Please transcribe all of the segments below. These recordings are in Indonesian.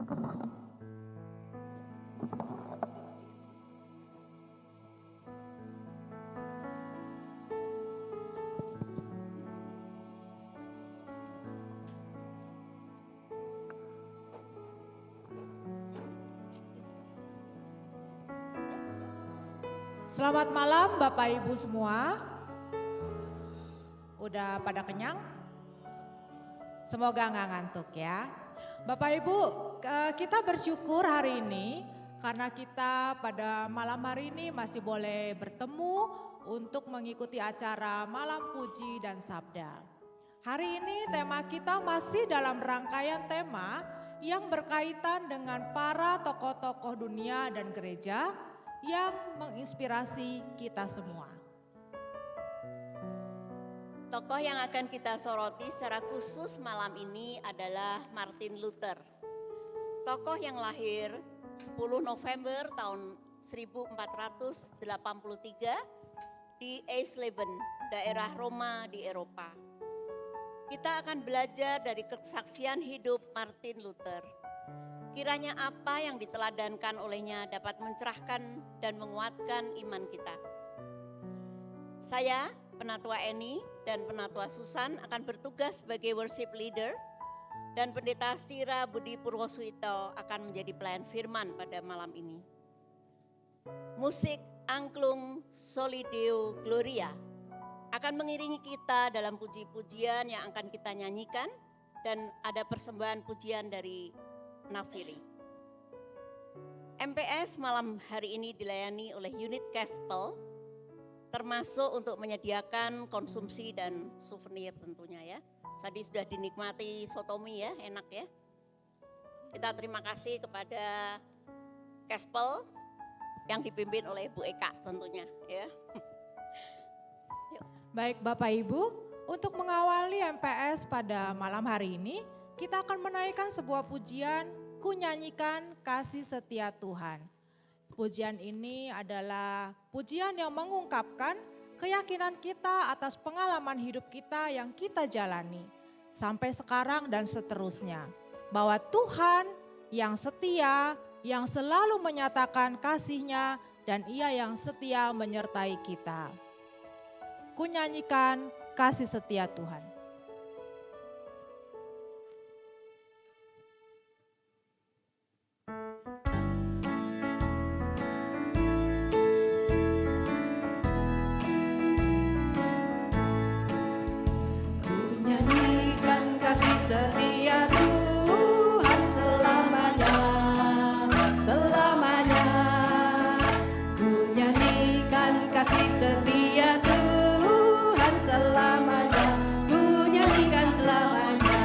Selamat malam Bapak Ibu semua. Udah pada kenyang? Semoga nggak ngantuk ya. Bapak Ibu, kita bersyukur hari ini karena kita pada malam hari ini masih boleh bertemu untuk mengikuti acara Malam Puji dan Sabda. Hari ini tema kita masih dalam rangkaian tema yang berkaitan dengan para tokoh-tokoh dunia dan gereja yang menginspirasi kita semua. Tokoh yang akan kita soroti secara khusus malam ini adalah Martin Luther. Tokoh yang lahir 10 November tahun 1483 di Eisleben, daerah Roma di Eropa. Kita akan belajar dari kesaksian hidup Martin Luther. Kiranya apa yang diteladankan olehnya dapat mencerahkan dan menguatkan iman kita. Saya, Penatua Eni dan Penatua Susan akan bertugas sebagai worship leader dan Pendeta Astira Budi Purwosuito akan menjadi pelayan firman pada malam ini. Musik angklung Soli Deo Gloria akan mengiringi kita dalam puji-pujian yang akan kita nyanyikan dan ada persembahan pujian dari Nafiri. MPS malam hari ini dilayani oleh unit Gospel, termasuk untuk menyediakan konsumsi dan souvenir tentunya ya. Tadi sudah dinikmati sotomi ya, enak ya. Kita terima kasih kepada Gospel yang dipimpin oleh Bu Eka tentunya ya. Baik Bapak Ibu, untuk mengawali MPS pada malam hari ini, kita akan menaikkan sebuah pujian, Ku Nyanyikan Kasih Setia Tuhan. Pujian ini adalah pujian yang mengungkapkan keyakinan kita atas pengalaman hidup kita yang kita jalani sampai sekarang dan seterusnya. Bahwa Tuhan yang setia, yang selalu menyatakan kasih-Nya dan Ia yang setia menyertai kita. Ku nyanyikan kasih setia Tuhan. Kasih setia Tuhan selamanya, selamanya. Ku nyanyikan kasih setia Tuhan selamanya, ku nyanyikan selamanya.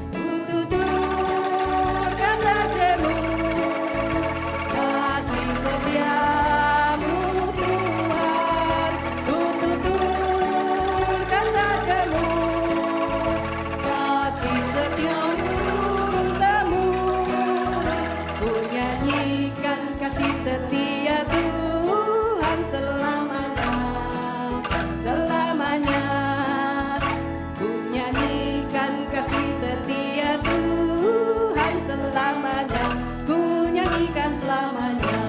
Ku tuturkan nadamu, kasih setiamu Tuhan. Ku tuturkan nadamu, kasih setia Tuhan selamanya, selamanya. Ku nyanyikan kasih setia Tuhan selamanya, ku nyanyikan selamanya.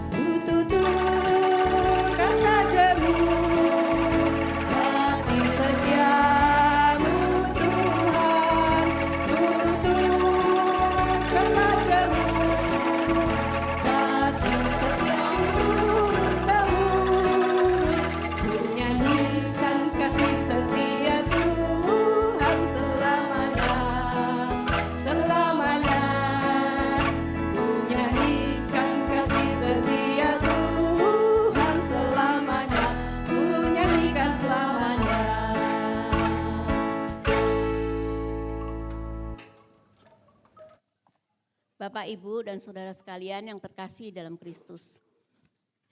Ku tuturkan nadamu, kasih setiamu Tuhan. Ku tuturkan nadamu, Bapak, Ibu, dan saudara sekalian yang terkasih dalam Kristus.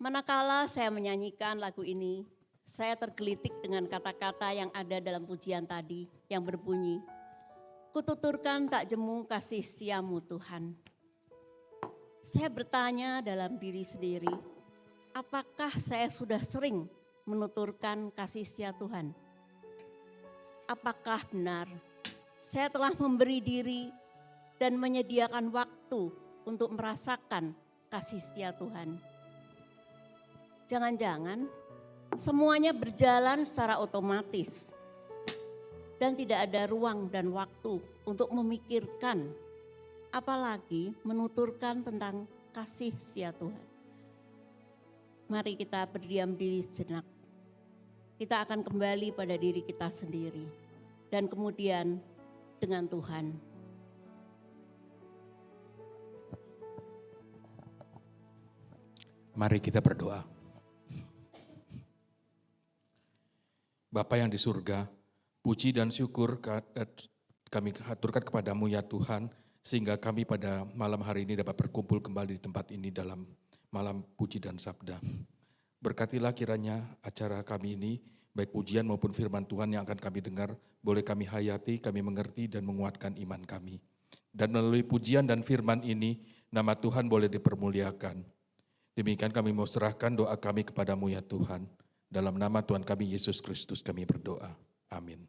Manakala saya menyanyikan lagu ini, saya tergelitik dengan kata-kata yang ada dalam pujian tadi yang berbunyi, Kututurkan tak jemu kasih setiamu Tuhan. Saya bertanya dalam diri sendiri, apakah saya sudah sering menuturkan kasih setia Tuhan? Apakah benar saya telah memberi diri dan menyediakan waktu untuk merasakan kasih setia Tuhan. Jangan-jangan semuanya berjalan secara otomatis dan tidak ada ruang dan waktu untuk memikirkan, apalagi menuturkan tentang kasih setia Tuhan. Mari kita berdiam diri sejenak. Kita akan kembali pada diri kita sendiri dan kemudian dengan Tuhan. Mari kita berdoa. Bapa yang di surga, puji dan syukur kami haturkan kepadamu ya Tuhan, sehingga kami pada malam hari ini dapat berkumpul kembali di tempat ini dalam malam puji dan sabda. Berkatilah kiranya acara kami ini, baik pujian maupun firman Tuhan yang akan kami dengar, boleh kami hayati, kami mengerti dan menguatkan iman kami. Dan melalui pujian dan firman ini, nama Tuhan boleh dipermuliakan. Demikian kami mau serahkan doa kami kepadamu ya Tuhan. Dalam nama Tuhan kami Yesus Kristus kami berdoa. Amin.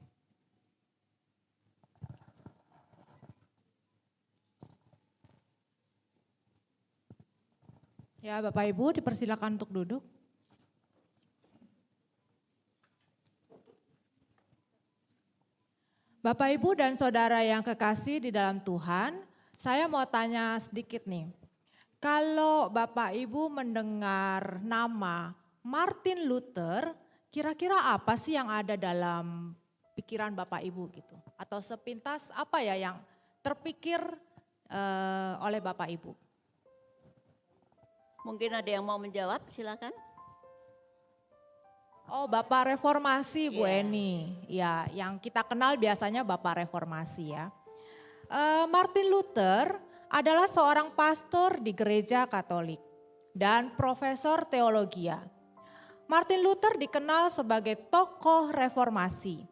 Ya Bapak Ibu dipersilakan untuk duduk. Bapak Ibu dan Saudara yang kekasih di dalam Tuhan, saya mau tanya sedikit nih. Kalau Bapak Ibu mendengar nama Martin Luther, kira-kira apa sih yang ada dalam pikiran Bapak Ibu gitu? Atau sepintas apa ya yang terpikir oleh Bapak Ibu? Mungkin ada yang mau menjawab, silakan. Oh, Bapak Reformasi Bu Iya. Eni. Ya, yang kita kenal biasanya Bapak Reformasi ya. Martin Luther adalah seorang pastor di gereja Katolik dan profesor teologia. Martin Luther dikenal sebagai tokoh reformasi,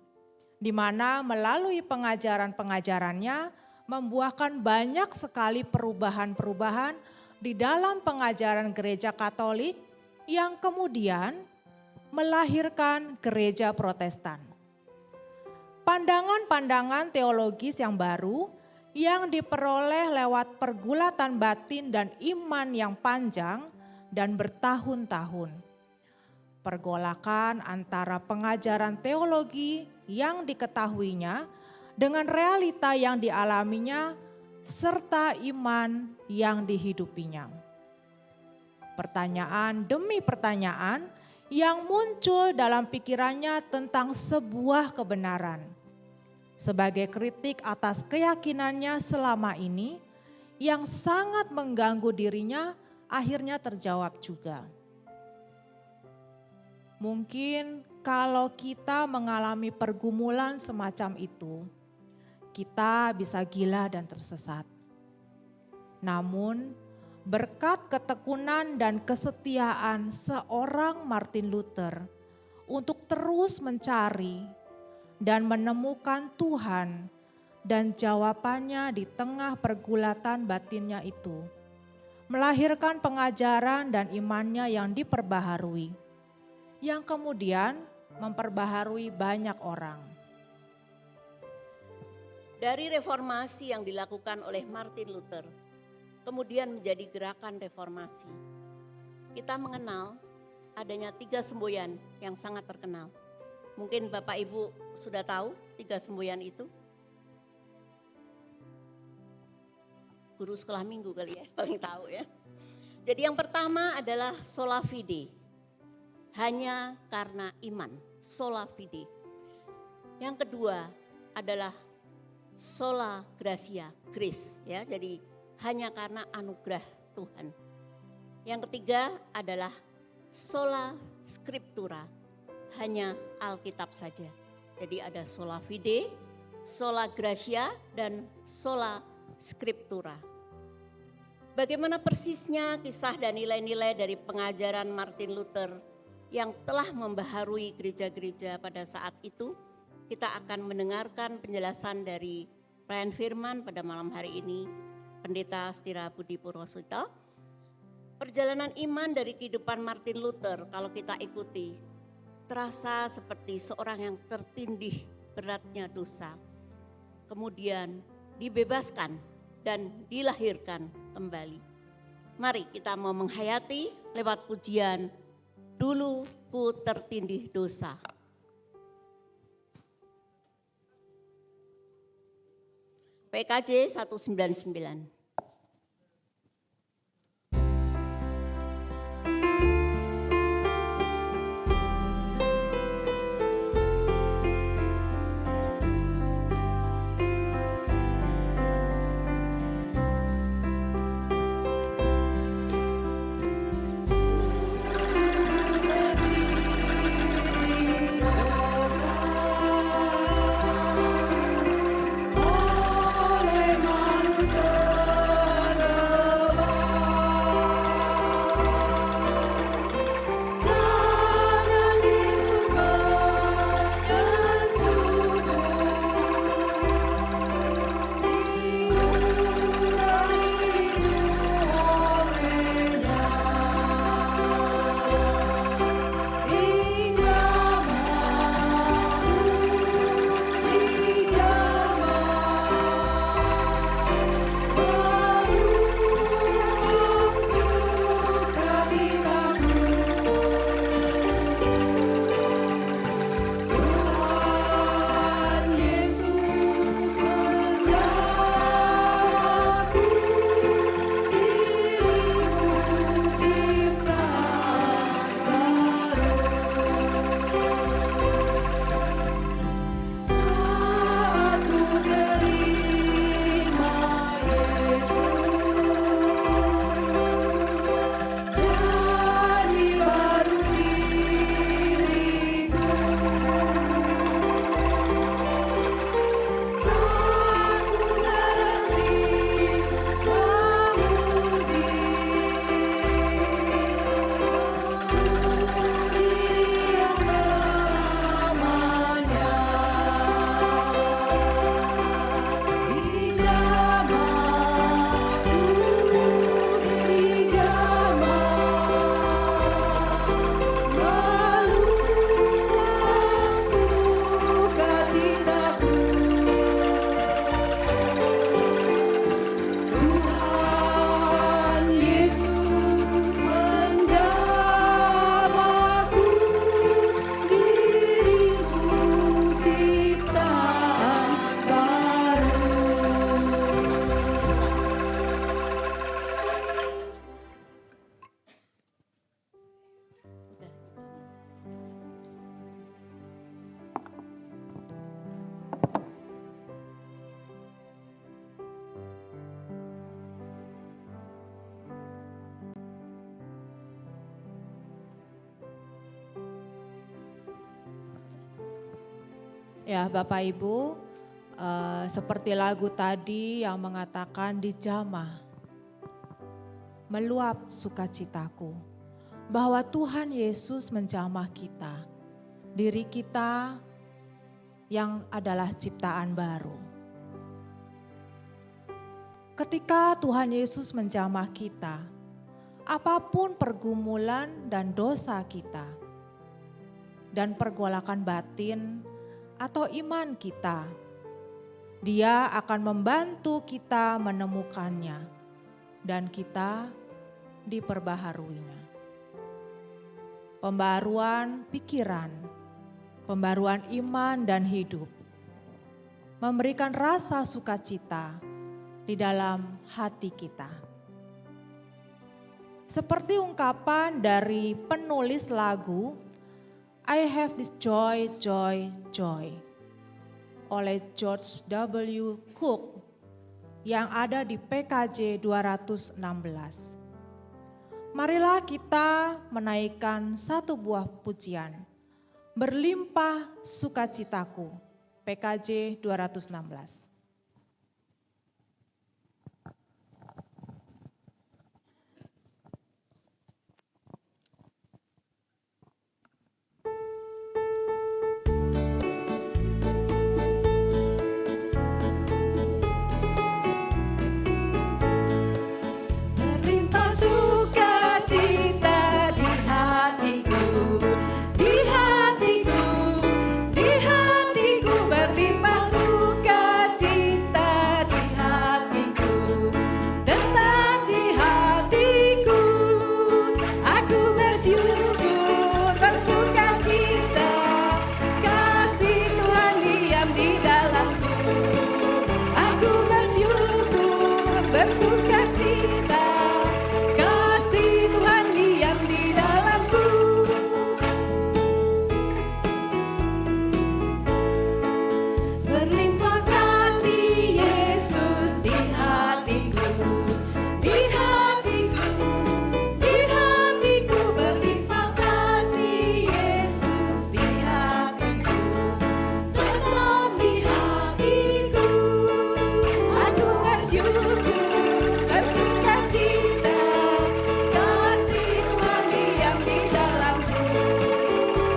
di mana melalui pengajaran-pengajarannya membuahkan banyak sekali perubahan-perubahan di dalam pengajaran gereja Katolik yang kemudian melahirkan gereja Protestan. Pandangan-pandangan teologis yang baru yang diperoleh lewat pergulatan batin dan iman yang panjang dan bertahun-tahun. Pergolakan antara pengajaran teologi yang diketahuinya dengan realita yang dialaminya serta iman yang dihidupinya. Pertanyaan demi pertanyaan yang muncul dalam pikirannya tentang sebuah kebenaran. Sebagai kritik atas keyakinannya selama ini yang sangat mengganggu dirinya akhirnya terjawab juga. Mungkin kalau kita mengalami pergumulan semacam itu, kita bisa gila dan tersesat. Namun berkat ketekunan dan kesetiaan seorang Martin Luther untuk terus mencari dan menemukan Tuhan dan jawabannya di tengah pergulatan batinnya itu, melahirkan pengajaran dan imannya yang diperbaharui, yang kemudian memperbaharui banyak orang. Dari reformasi yang dilakukan oleh Martin Luther, kemudian menjadi gerakan reformasi. Kita mengenal adanya 3 semboyan yang sangat terkenal. Mungkin Bapak Ibu sudah tahu 3 semboyan itu. Guru sekolah minggu kali ya, paling tahu ya. Jadi yang pertama adalah sola fide. Hanya karena iman, sola fide. Yang kedua adalah sola gratia, grace ya. Jadi hanya karena anugerah Tuhan. Yang ketiga adalah sola scriptura, hanya Alkitab saja. Jadi ada sola fide, sola gratia, dan sola scriptura. Bagaimana persisnya kisah dan nilai-nilai dari pengajaran Martin Luther yang telah membaharui gereja-gereja pada saat itu? Kita akan mendengarkan penjelasan dari pelayan firman pada malam hari ini, Pendeta Astira Budi Purwosuto. Perjalanan iman dari kehidupan Martin Luther kalau kita ikuti, terasa seperti seorang yang tertindih beratnya dosa. Kemudian dibebaskan dan dilahirkan kembali. Mari kita mau menghayati lewat pujian Dulu Ku Tertindih Dosa. PKJ 199. Ya Bapak Ibu, seperti lagu tadi yang mengatakan dijamah, meluap sukacitaku. Bahwa Tuhan Yesus menjamah kita, diri kita yang adalah ciptaan baru. Ketika Tuhan Yesus menjamah kita, apapun pergumulan dan dosa kita, dan pergolakan batin atau iman kita, Dia akan membantu kita menemukannya dan kita diperbaharuinya. Pembaruan pikiran, pembaruan iman dan hidup, memberikan rasa sukacita di dalam hati kita. Seperti ungkapan dari penulis lagu I Have This Joy, Joy, Joy oleh George W. Cook yang ada di PKJ 216. Marilah kita menaikkan satu buah pujian, berlimpah sukacitaku, PKJ 216. Di hatiku berlimpah sukacita. bersukacita, kasih Tuhan diam di dalamku. Berlimpah kasih Yesus di hatiku, di hatiku, di hatiku. Berlimpah kasih Yesus di hatiku, tetap di hatiku. Aku bersyukur, bersukacita, kasih Tuhan diam di dalamku.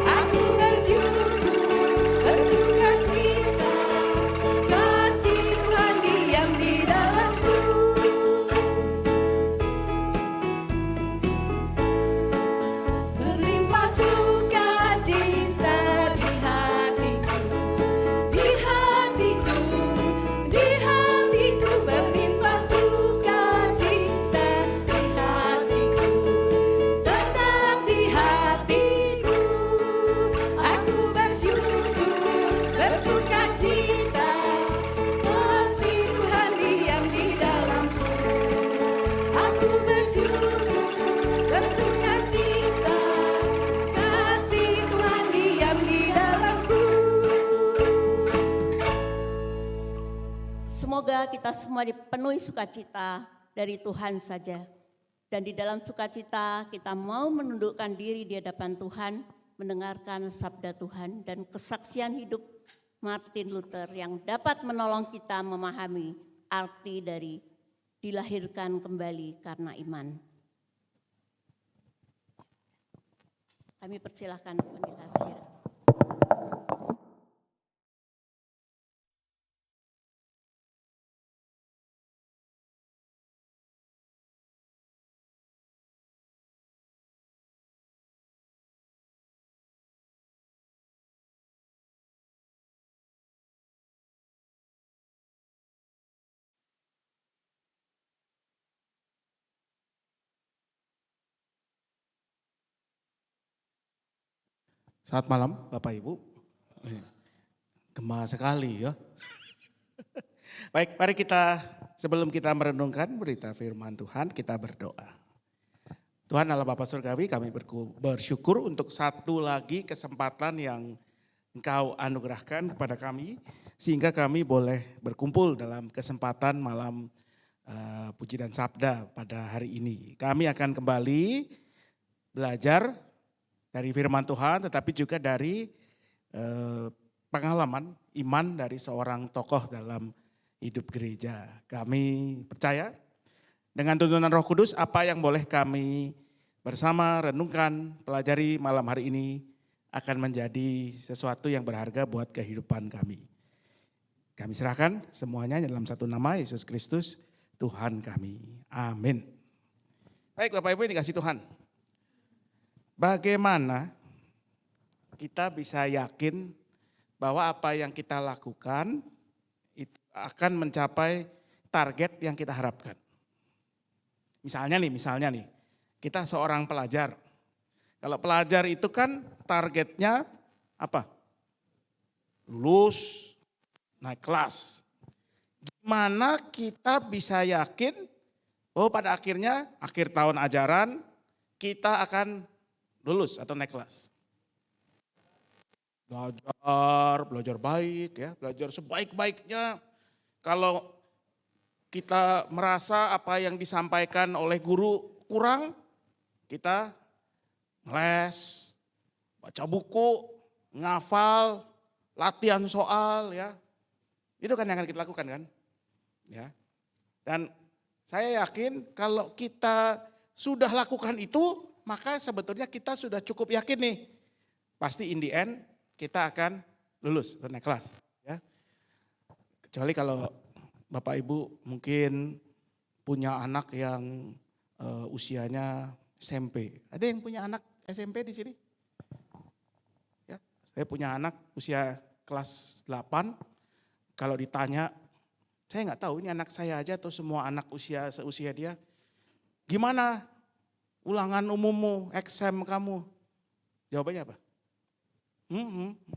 Aku bersyukur, bersukacita, kasih Tuhan diam di dalamku. Berlimpah sukacita di hatiku, di hatiku, di hatiku. Berlimpah sukacita di hatiku, tetap di hatiku. Aku bersyukur, bersukacita, kasih Tuhan diam di dalamku. Aku bersyukur, bersukacita, kasih Tuhan diam di dalamku. Semoga kita semua dipenuhi sukacita dari Tuhan saja. Dan di dalam sukacita kita mau menundukkan diri di hadapan Tuhan, mendengarkan sabda Tuhan dan kesaksian hidup Martin Luther yang dapat menolong kita memahami arti dari dilahirkan kembali karena iman. Kami persilahkan Pendeta Sira. Selamat malam Bapak Ibu. Gema sekali ya. Baik, mari kita sebelum kita merenungkan berita firman Tuhan, kita berdoa. Tuhan Allah Bapa Surgawi, kami bersyukur untuk satu lagi kesempatan yang Engkau anugerahkan kepada kami, sehingga kami boleh berkumpul dalam kesempatan malam puji dan sabda pada hari ini. Kami akan kembali belajar dari firman Tuhan, tetapi juga dari pengalaman iman dari seorang tokoh dalam hidup gereja. Kami percaya dengan tuntunan Roh Kudus apa yang boleh kami bersama renungkan, pelajari malam hari ini akan menjadi sesuatu yang berharga buat kehidupan kami. Kami serahkan semuanya dalam satu nama, Yesus Kristus, Tuhan kami. Amin. Baik Bapak Ibu, ini kasih Tuhan. Bagaimana kita bisa yakin bahwa apa yang kita lakukan itu akan mencapai target yang kita harapkan. Misalnya nih, kita seorang pelajar. Kalau pelajar itu kan targetnya apa? Lulus, naik kelas. Gimana kita bisa yakin bahwa pada akhirnya, akhir tahun ajaran, kita akan lulus atau naik kelas? Belajar baik ya, belajar sebaik-baiknya. Kalau kita merasa apa yang disampaikan oleh guru kurang, kita les, baca buku, ngafal, latihan soal ya. Itu kan yang akan kita lakukan kan? Ya. Dan saya yakin kalau kita sudah lakukan itu, maka sebetulnya kita sudah cukup yakin nih, pasti in the end kita akan lulus atau naik kelas. Ya. Kecuali kalau Bapak Ibu mungkin punya anak yang usianya SMP. Ada yang punya anak SMP di sini? Ya, saya punya anak usia kelas 8. Kalau ditanya, saya nggak tahu ini anak saya aja atau semua anak seusia dia. Gimana ulangan umummu, exam kamu? Jawabannya apa?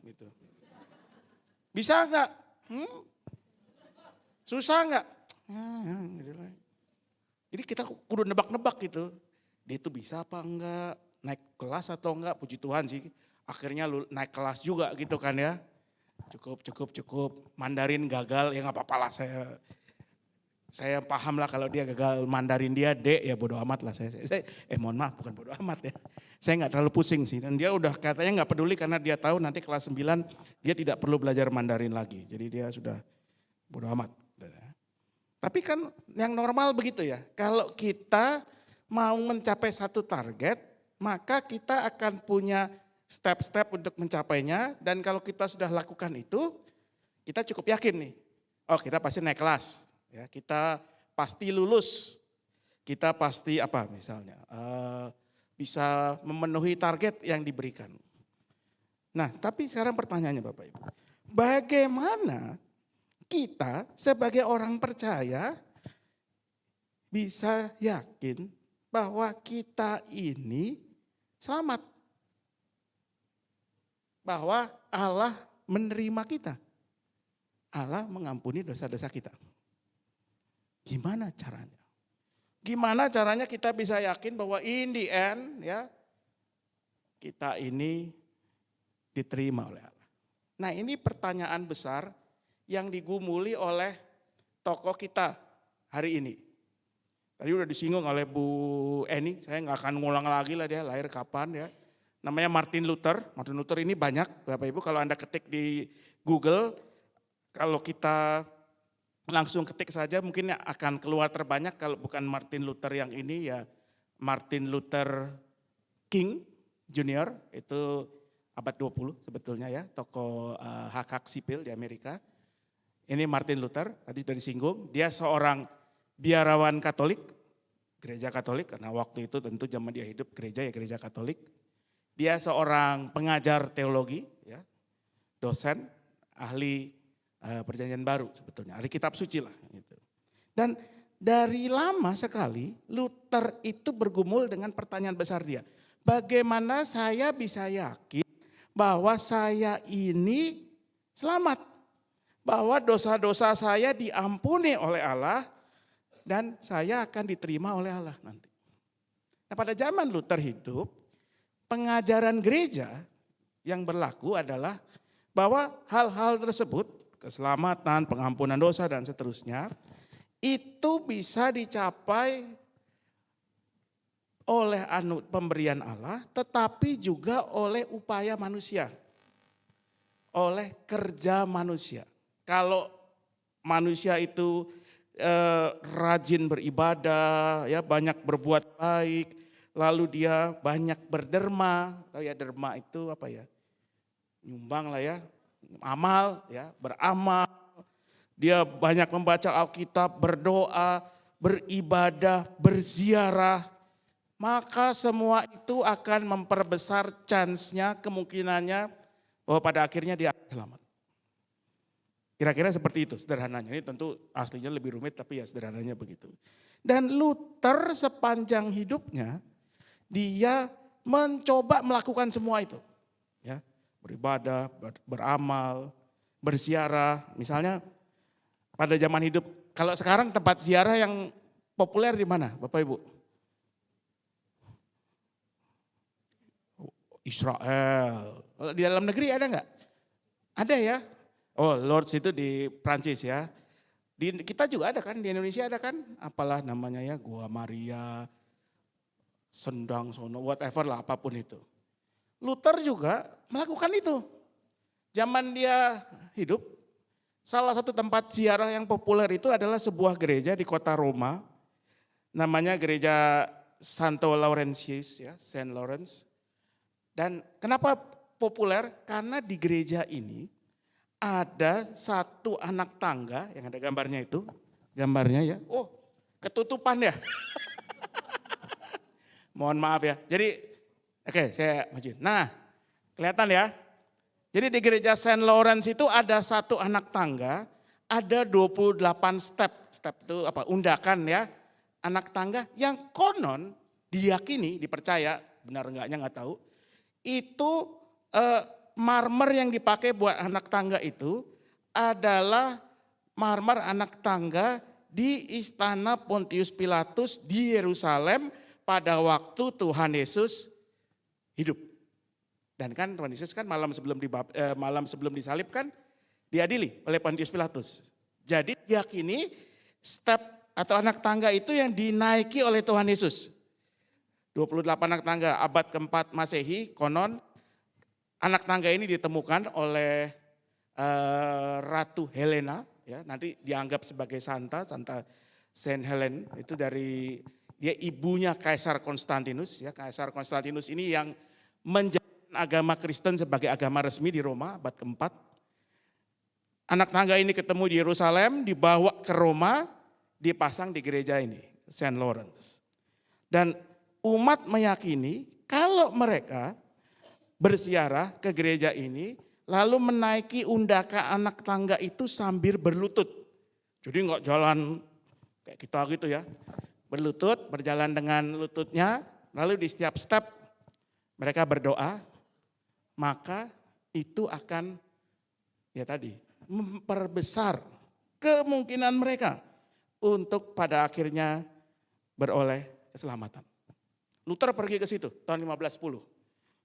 Gitu. Bisa nggak? Susah nggak? Gitu lah. Jadi kita kudu nebak-nebak gitu. Dia itu bisa apa enggak, naik kelas atau enggak, puji Tuhan sih. Akhirnya naik kelas juga gitu kan ya. Cukup. Mandarin gagal, ya nggak apa-apa lah saya paham lah kalau dia gagal Mandarin dia D ya bodo amat lah. Mohon maaf bukan bodo amat ya. Saya nggak terlalu pusing sih. Dan dia udah katanya nggak peduli karena dia tahu nanti kelas 9 dia tidak perlu belajar Mandarin lagi. Jadi dia sudah bodo amat. Tapi kan yang normal begitu ya. Kalau kita mau mencapai satu target, maka kita akan punya step-step untuk mencapainya. Dan kalau kita sudah lakukan itu, kita cukup yakin nih. Oh kita pasti naik kelas, ya, kita pasti lulus. Kita pasti apa misalnya, bisa memenuhi target yang diberikan. Nah tapi sekarang pertanyaannya Bapak Ibu. Bagaimana kita sebagai orang percaya bisa yakin bahwa kita ini selamat. Bahwa Allah menerima kita. Allah mengampuni dosa-dosa kita. Gimana caranya? Gimana caranya kita bisa yakin bahwa in the end ya kita ini diterima oleh Allah. Nah ini pertanyaan besar yang digumuli oleh tokoh kita hari ini. Tadi udah disinggung oleh Bu Eni, saya nggak akan ngulang lagi lah dia lahir kapan ya. Namanya Martin Luther. Martin Luther ini banyak Bapak Ibu kalau Anda ketik di Google, kalau kita langsung ketik saja mungkin akan keluar terbanyak. Kalau bukan Martin Luther yang ini ya Martin Luther King Junior, itu abad 20 sebetulnya ya, tokoh hak-hak sipil di Amerika. Ini Martin Luther, tadi sudah disinggung, dia seorang biarawan Katolik, gereja Katolik, karena waktu itu tentu zaman dia hidup gereja Katolik. Dia seorang pengajar teologi, ya, dosen, ahli perjanjian baru sebetulnya, ahli kitab suci lah. Gitu. Dan dari lama sekali Luther itu bergumul dengan pertanyaan besar dia. Bagaimana saya bisa yakin bahwa saya ini selamat? Bahwa dosa-dosa saya diampuni oleh Allah dan saya akan diterima oleh Allah nanti. Nah pada zaman Luther hidup, pengajaran gereja yang berlaku adalah bahwa hal-hal tersebut, keselamatan, pengampunan dosa dan seterusnya, itu bisa dicapai oleh pemberian Allah tetapi juga oleh upaya manusia, oleh kerja manusia. Kalau manusia itu rajin beribadah, ya banyak berbuat baik, lalu dia banyak berderma, tahu ya derma itu apa ya? Nyumbang lah ya, amal ya, beramal. Dia banyak membaca Alkitab, berdoa, beribadah, berziarah. Maka semua itu akan memperbesar chance-nya, kemungkinannya bahwa pada akhirnya dia akan selamat. Kira-kira seperti itu sederhananya. Ini tentu aslinya lebih rumit tapi ya sederhananya begitu. Dan Luther sepanjang hidupnya dia mencoba melakukan semua itu. Ya, beribadah, beramal, berziarah. Misalnya pada zaman hidup, kalau sekarang tempat ziarah yang populer di mana Bapak Ibu? Israel. Di dalam negeri ada enggak? Ada ya. Oh Lourdes itu di Prancis ya. Kita juga ada kan, di Indonesia ada kan, apalah namanya ya, Gua Maria, Sendang Sono, whatever lah apapun itu. Luther juga melakukan itu. Zaman dia hidup, salah satu tempat ziarah yang populer itu adalah sebuah gereja di kota Roma. Namanya gereja Santo Laurentius ya, Saint Lawrence. Dan kenapa populer? Karena di gereja ini ada satu anak tangga yang ada gambarnya itu. Gambarnya ya, oh ketutupan ya. Mohon maaf ya. Jadi oke saya majuin. Nah kelihatan ya. Jadi di gereja Saint Lawrence itu ada satu anak tangga. Ada 28 step. Step itu apa? Undakan ya. Anak tangga yang konon diyakini, dipercaya, benar enggaknya nggak tahu. Itu marmer yang dipakai buat anak tangga itu adalah marmer anak tangga di istana Pontius Pilatus di Yerusalem pada waktu Tuhan Yesus hidup. Dan kan Tuhan Yesus kan malam sebelum disalib kan diadili oleh Pontius Pilatus. Jadi diyakini step atau anak tangga itu yang dinaiki oleh Tuhan Yesus. 28 anak tangga abad keempat Masehi, konon anak tangga ini ditemukan oleh Ratu Helena, ya, nanti dianggap sebagai Santa Saint Helen, itu dari dia ibunya Kaisar Konstantinus, ya. Kaisar Konstantinus ini yang menjadikan agama Kristen sebagai agama resmi di Roma abad keempat. Anak tangga ini ketemu di Yerusalem, dibawa ke Roma, dipasang di gereja ini, Saint Lawrence. Dan umat meyakini kalau mereka berziarah ke gereja ini, lalu menaiki undaka anak tangga itu sambil berlutut. Jadi enggak jalan kayak kita gitu ya. Berlutut, berjalan dengan lututnya, lalu di setiap step mereka berdoa, maka itu akan ya tadi memperbesar kemungkinan mereka untuk pada akhirnya beroleh keselamatan. Luther pergi ke situ tahun 1510.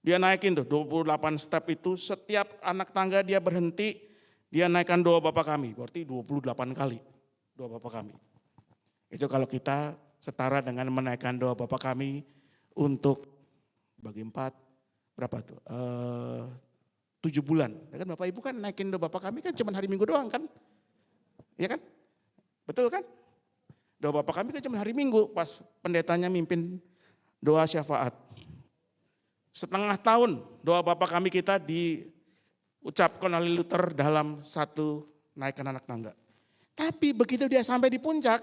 Dia naikin tuh 28 step itu, setiap anak tangga dia berhenti, dia naikkan doa Bapa Kami, berarti 28 kali doa Bapa Kami. Itu kalau kita setara dengan menaikkan doa Bapa Kami untuk bagi 4, berapa tuh? 7 bulan. Ya kan Bapak Ibu kan naikin doa Bapa Kami kan cuma hari Minggu doang kan? Iya kan? Betul kan? Doa Bapa Kami kan cuma hari Minggu pas pendetanya mimpin doa syafaat. Setengah tahun doa Bapa Kami kita diucapkan oleh Luther dalam satu naikkan anak tangga. Tapi begitu dia sampai di puncak,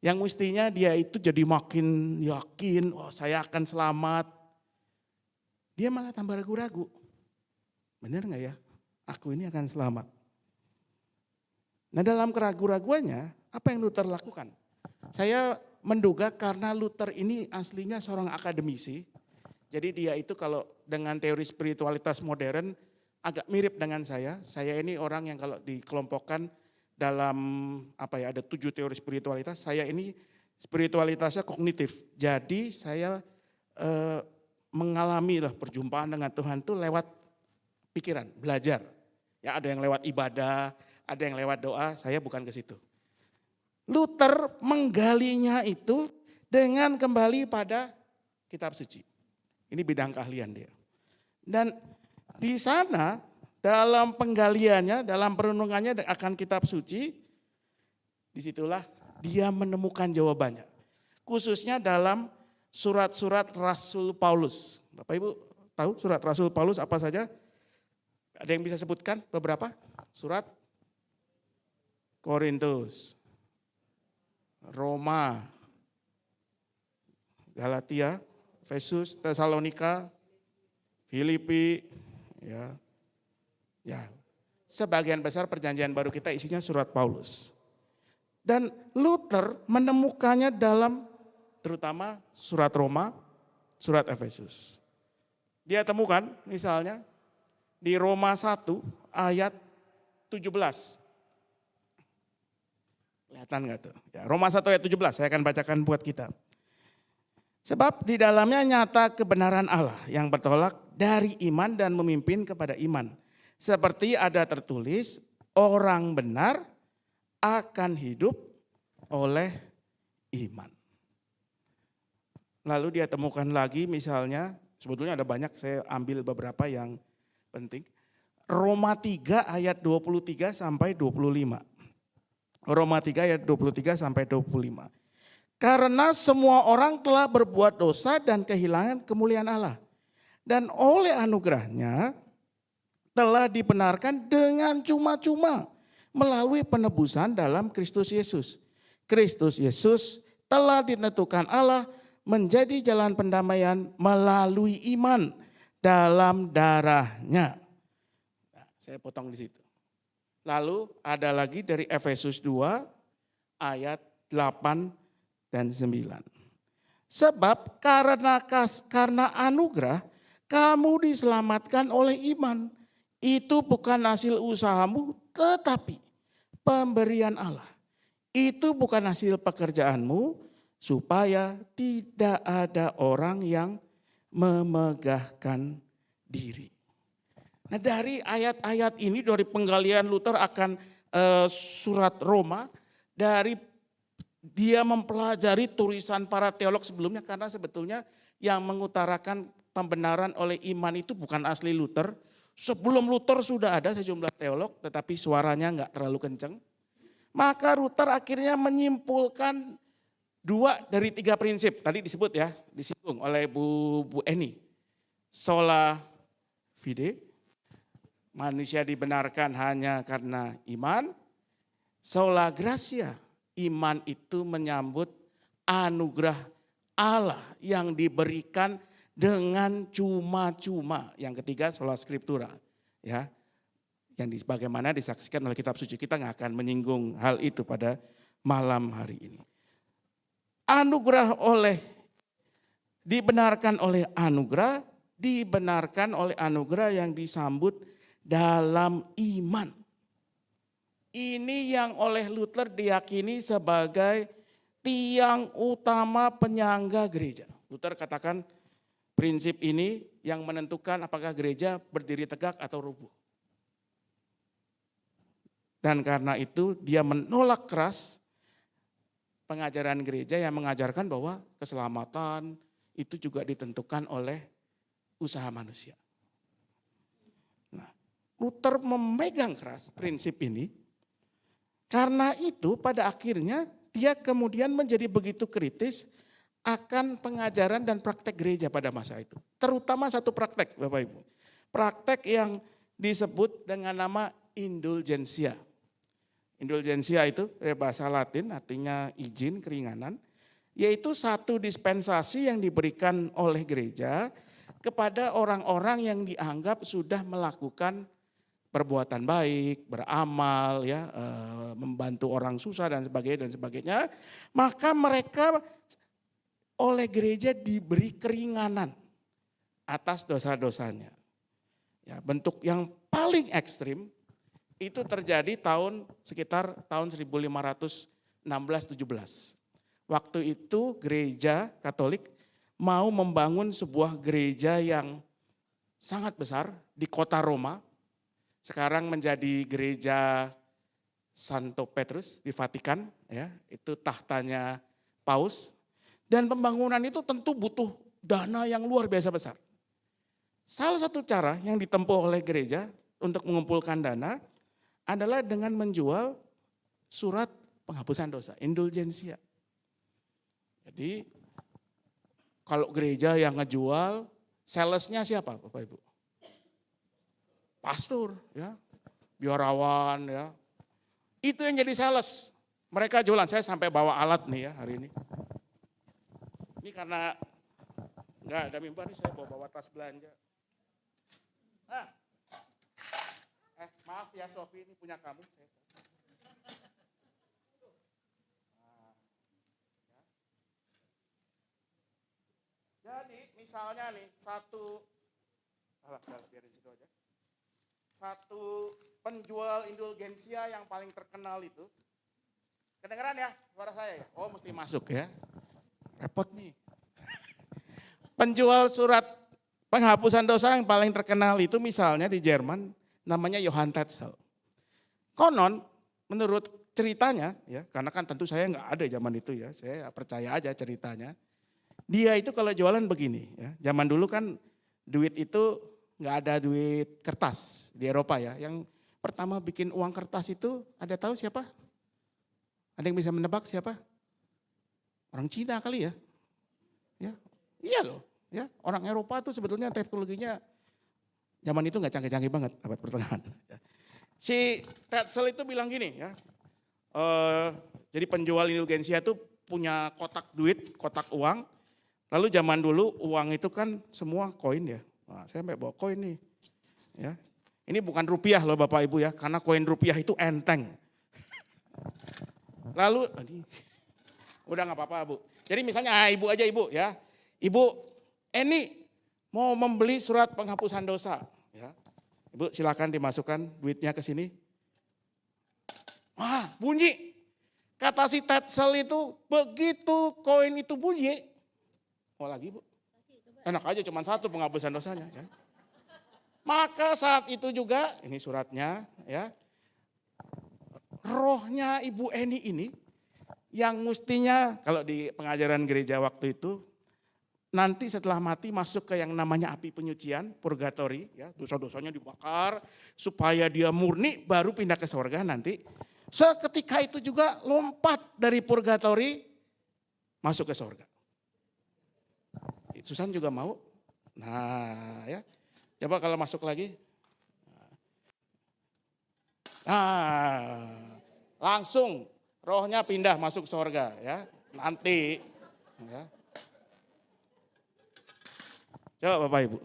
yang mestinya dia itu jadi makin yakin, oh saya akan selamat. Dia malah tambah ragu-ragu. Benar gak ya? Aku ini akan selamat. Nah dalam keraguan-raguannya, apa yang Luther lakukan? Saya menduga karena Luther ini aslinya seorang akademisi. Jadi dia itu kalau dengan teori spiritualitas modern agak mirip dengan saya. Saya ini orang yang kalau dikelompokkan dalam ada 7 teori spiritualitas. Saya ini spiritualitasnya kognitif. Jadi saya mengalami perjumpaan dengan Tuhan itu lewat pikiran, belajar. Ya ada yang lewat ibadah, ada yang lewat doa. Saya bukan ke situ. Luther menggalinya itu dengan kembali pada kitab suci. Ini bidang keahlian dia. Dan di sana dalam penggaliannya, dalam perenungannya akan kitab suci, disitulah dia menemukan jawabannya. Khususnya dalam surat-surat Rasul Paulus. Bapak Ibu tahu surat Rasul Paulus apa saja? Ada yang bisa sebutkan beberapa? Surat Korintus, Roma, Galatia, Efesus, Tesalonika, Filipi, ya. Sebagian besar perjanjian baru kita isinya surat Paulus. Dan Luther menemukannya dalam terutama surat Roma, surat Efesus. Dia temukan misalnya di Roma 1 ayat 17. Kelihatan nggak tuh? Ya, Roma 1 ayat 17, saya akan bacakan buat kita. Sebab di dalamnya nyata kebenaran Allah yang bertolak dari iman dan memimpin kepada iman. Seperti ada tertulis, orang benar akan hidup oleh iman. Lalu dia temukan lagi misalnya, sebetulnya ada banyak, saya ambil beberapa yang penting. Roma 3 ayat 23 sampai 25. Roma 3 ayat 23 sampai 25. Karena semua orang telah berbuat dosa dan kehilangan kemuliaan Allah. Dan oleh anugerahnya telah dibenarkan dengan cuma-cuma melalui penebusan dalam Kristus Yesus. Kristus Yesus telah ditentukan Allah menjadi jalan pendamaian melalui iman dalam darahnya. Nah, saya potong di situ. Lalu ada lagi dari Efesus 2 ayat 8 dan 9. Sebab karena anugerah kamu diselamatkan oleh iman. Itu bukan hasil usahamu tetapi pemberian Allah. itu bukan hasil pekerjaanmu, supaya tidak ada orang yang memegahkan diri. Nah, dari ayat-ayat ini, dari penggalian Luther akan surat Roma, dari dia mempelajari tulisan para teolog sebelumnya, karena sebetulnya yang mengutarakan pembenaran oleh iman itu bukan asli Luther. Sebelum Luther sudah ada sejumlah teolog, tetapi suaranya enggak terlalu kencang. Maka Luther akhirnya menyimpulkan 2 dari 3 prinsip. Tadi disebut ya, disinggung oleh Bu Eni. Sola fide, manusia dibenarkan hanya karena iman. Sola gratia, iman itu menyambut anugerah Allah yang diberikan dengan cuma-cuma. Yang ketiga sola scriptura, ya. Yang bagaimana disaksikan oleh kitab suci. Kita nggak akan menyinggung hal itu pada malam hari ini. Dibenarkan oleh anugerah yang disambut dalam iman. Ini yang oleh Luther diyakini sebagai tiang utama penyangga gereja. Luther katakan prinsip ini yang menentukan apakah gereja berdiri tegak atau rubuh. Dan karena itu dia menolak keras pengajaran gereja yang mengajarkan bahwa keselamatan itu juga ditentukan oleh usaha manusia. Nah, Luther memegang keras prinsip ini. Karena itu pada akhirnya dia kemudian menjadi begitu kritis akan pengajaran dan praktek gereja pada masa itu. Terutama satu praktek Bapak Ibu. Praktek yang disebut dengan nama indulgensia. Indulgensia itu dari bahasa Latin artinya izin, keringanan. Yaitu satu dispensasi yang diberikan oleh gereja kepada orang-orang yang dianggap sudah melakukan perbuatan baik, beramal, ya, membantu orang susah dan sebagainya. Maka mereka oleh gereja diberi keringanan atas dosa-dosanya. Ya, bentuk yang paling ekstrim itu terjadi sekitar tahun 1516-17. Waktu itu gereja Katolik mau membangun sebuah gereja yang sangat besar di kota Roma. Sekarang menjadi gereja Santo Petrus di Vatikan, ya, itu tahtanya Paus. Dan pembangunan itu tentu butuh dana yang luar biasa besar. Salah satu cara yang ditempuh oleh gereja untuk mengumpulkan dana adalah dengan menjual surat penghapusan dosa, indulgensia. Jadi kalau gereja yang ngejual, salesnya siapa Bapak Ibu? Pastor, ya, biarawan, ya. Itu yang jadi sales. Mereka jualan, saya sampai bawa alat nih ya hari ini. Ini karena enggak ada mimbar nih, saya bawa tas belanja. Maaf ya Sofi, ini punya kamu. Jadi misalnya nih biarin situ aja. Satu penjual indulgensia yang paling terkenal itu, kedengeran ya suara saya ya? Oh mesti masuk ya, repot nih. Penjual surat penghapusan dosa yang paling terkenal itu misalnya di Jerman, namanya Johann Tetzel. Konon menurut ceritanya, ya, karena kan tentu saya nggak ada zaman itu ya, saya percaya aja ceritanya. Dia itu kalau jualan begini, ya, zaman dulu kan duit itu nggak ada duit kertas di Eropa ya. Yang pertama bikin uang kertas itu ada tahu siapa? Ada yang bisa menebak siapa? Orang Cina kali ya. Ya, iya loh. Ya, orang Eropa tuh sebetulnya teknologinya zaman itu nggak canggih-canggih banget, abad pertengahan. Si Tetzel itu bilang gini ya, jadi penjual indulgensia itu punya kotak duit, kotak uang. Lalu zaman dulu uang itu kan semua koin ya. Nah, saya sampai bawa koin nih. Ya. Ini bukan rupiah loh Bapak Ibu ya, karena koin rupiah itu enteng. Lalu, udah nggak apa-apa Bu. Jadi misalnya Ibu aja Ibu ya. Ibu, ini mau membeli surat penghapusan dosa. Ya. Ibu silakan dimasukkan duitnya ke sini. Wah bunyi. Kata si Tetzel itu begitu koin itu bunyi, mau lagi Bu? Enak aja cuma satu penghapusan dosanya. Ya. Maka saat itu juga, ini suratnya ya, rohnya Ibu Eni ini yang mestinya kalau di pengajaran gereja waktu itu, nanti setelah mati masuk ke yang namanya api penyucian, purgatori, ya, dosa-dosanya dibakar supaya dia murni baru pindah ke surga nanti. Seketika itu juga lompat dari purgatori masuk ke surga. Susan juga mau? Nah ya, coba kalau masuk lagi. Nah, langsung rohnya pindah masuk surga ya, nanti. Ya. Coba Bapak Ibu,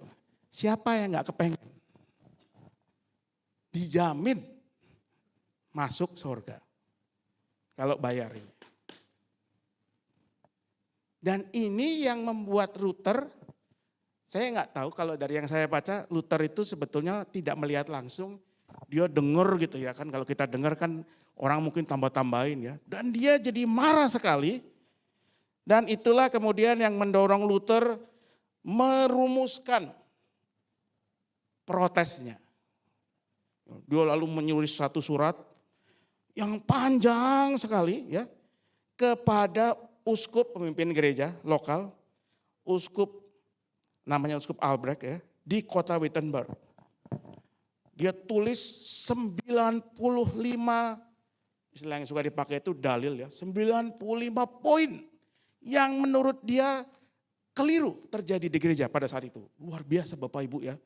siapa yang gak kepengen? Dijamin masuk surga kalau bayar ini. Dan ini yang membuat Luther, saya nggak tahu kalau dari yang saya baca, Luther itu sebetulnya tidak melihat langsung, dia dengar gitu ya kan, kalau kita dengar kan orang mungkin tambah-tambahin ya. Dan dia jadi marah sekali, dan itulah kemudian yang mendorong Luther merumuskan protesnya. Dia lalu menulis satu surat yang panjang sekali ya kepada uskup pemimpin gereja lokal, namanya uskup Albrecht ya, di kota Wittenberg. Dia tulis 95, istilah yang suka dipakai itu dalil ya, 95 poin yang menurut dia keliru terjadi di gereja pada saat itu. Luar biasa Bapak Ibu ya.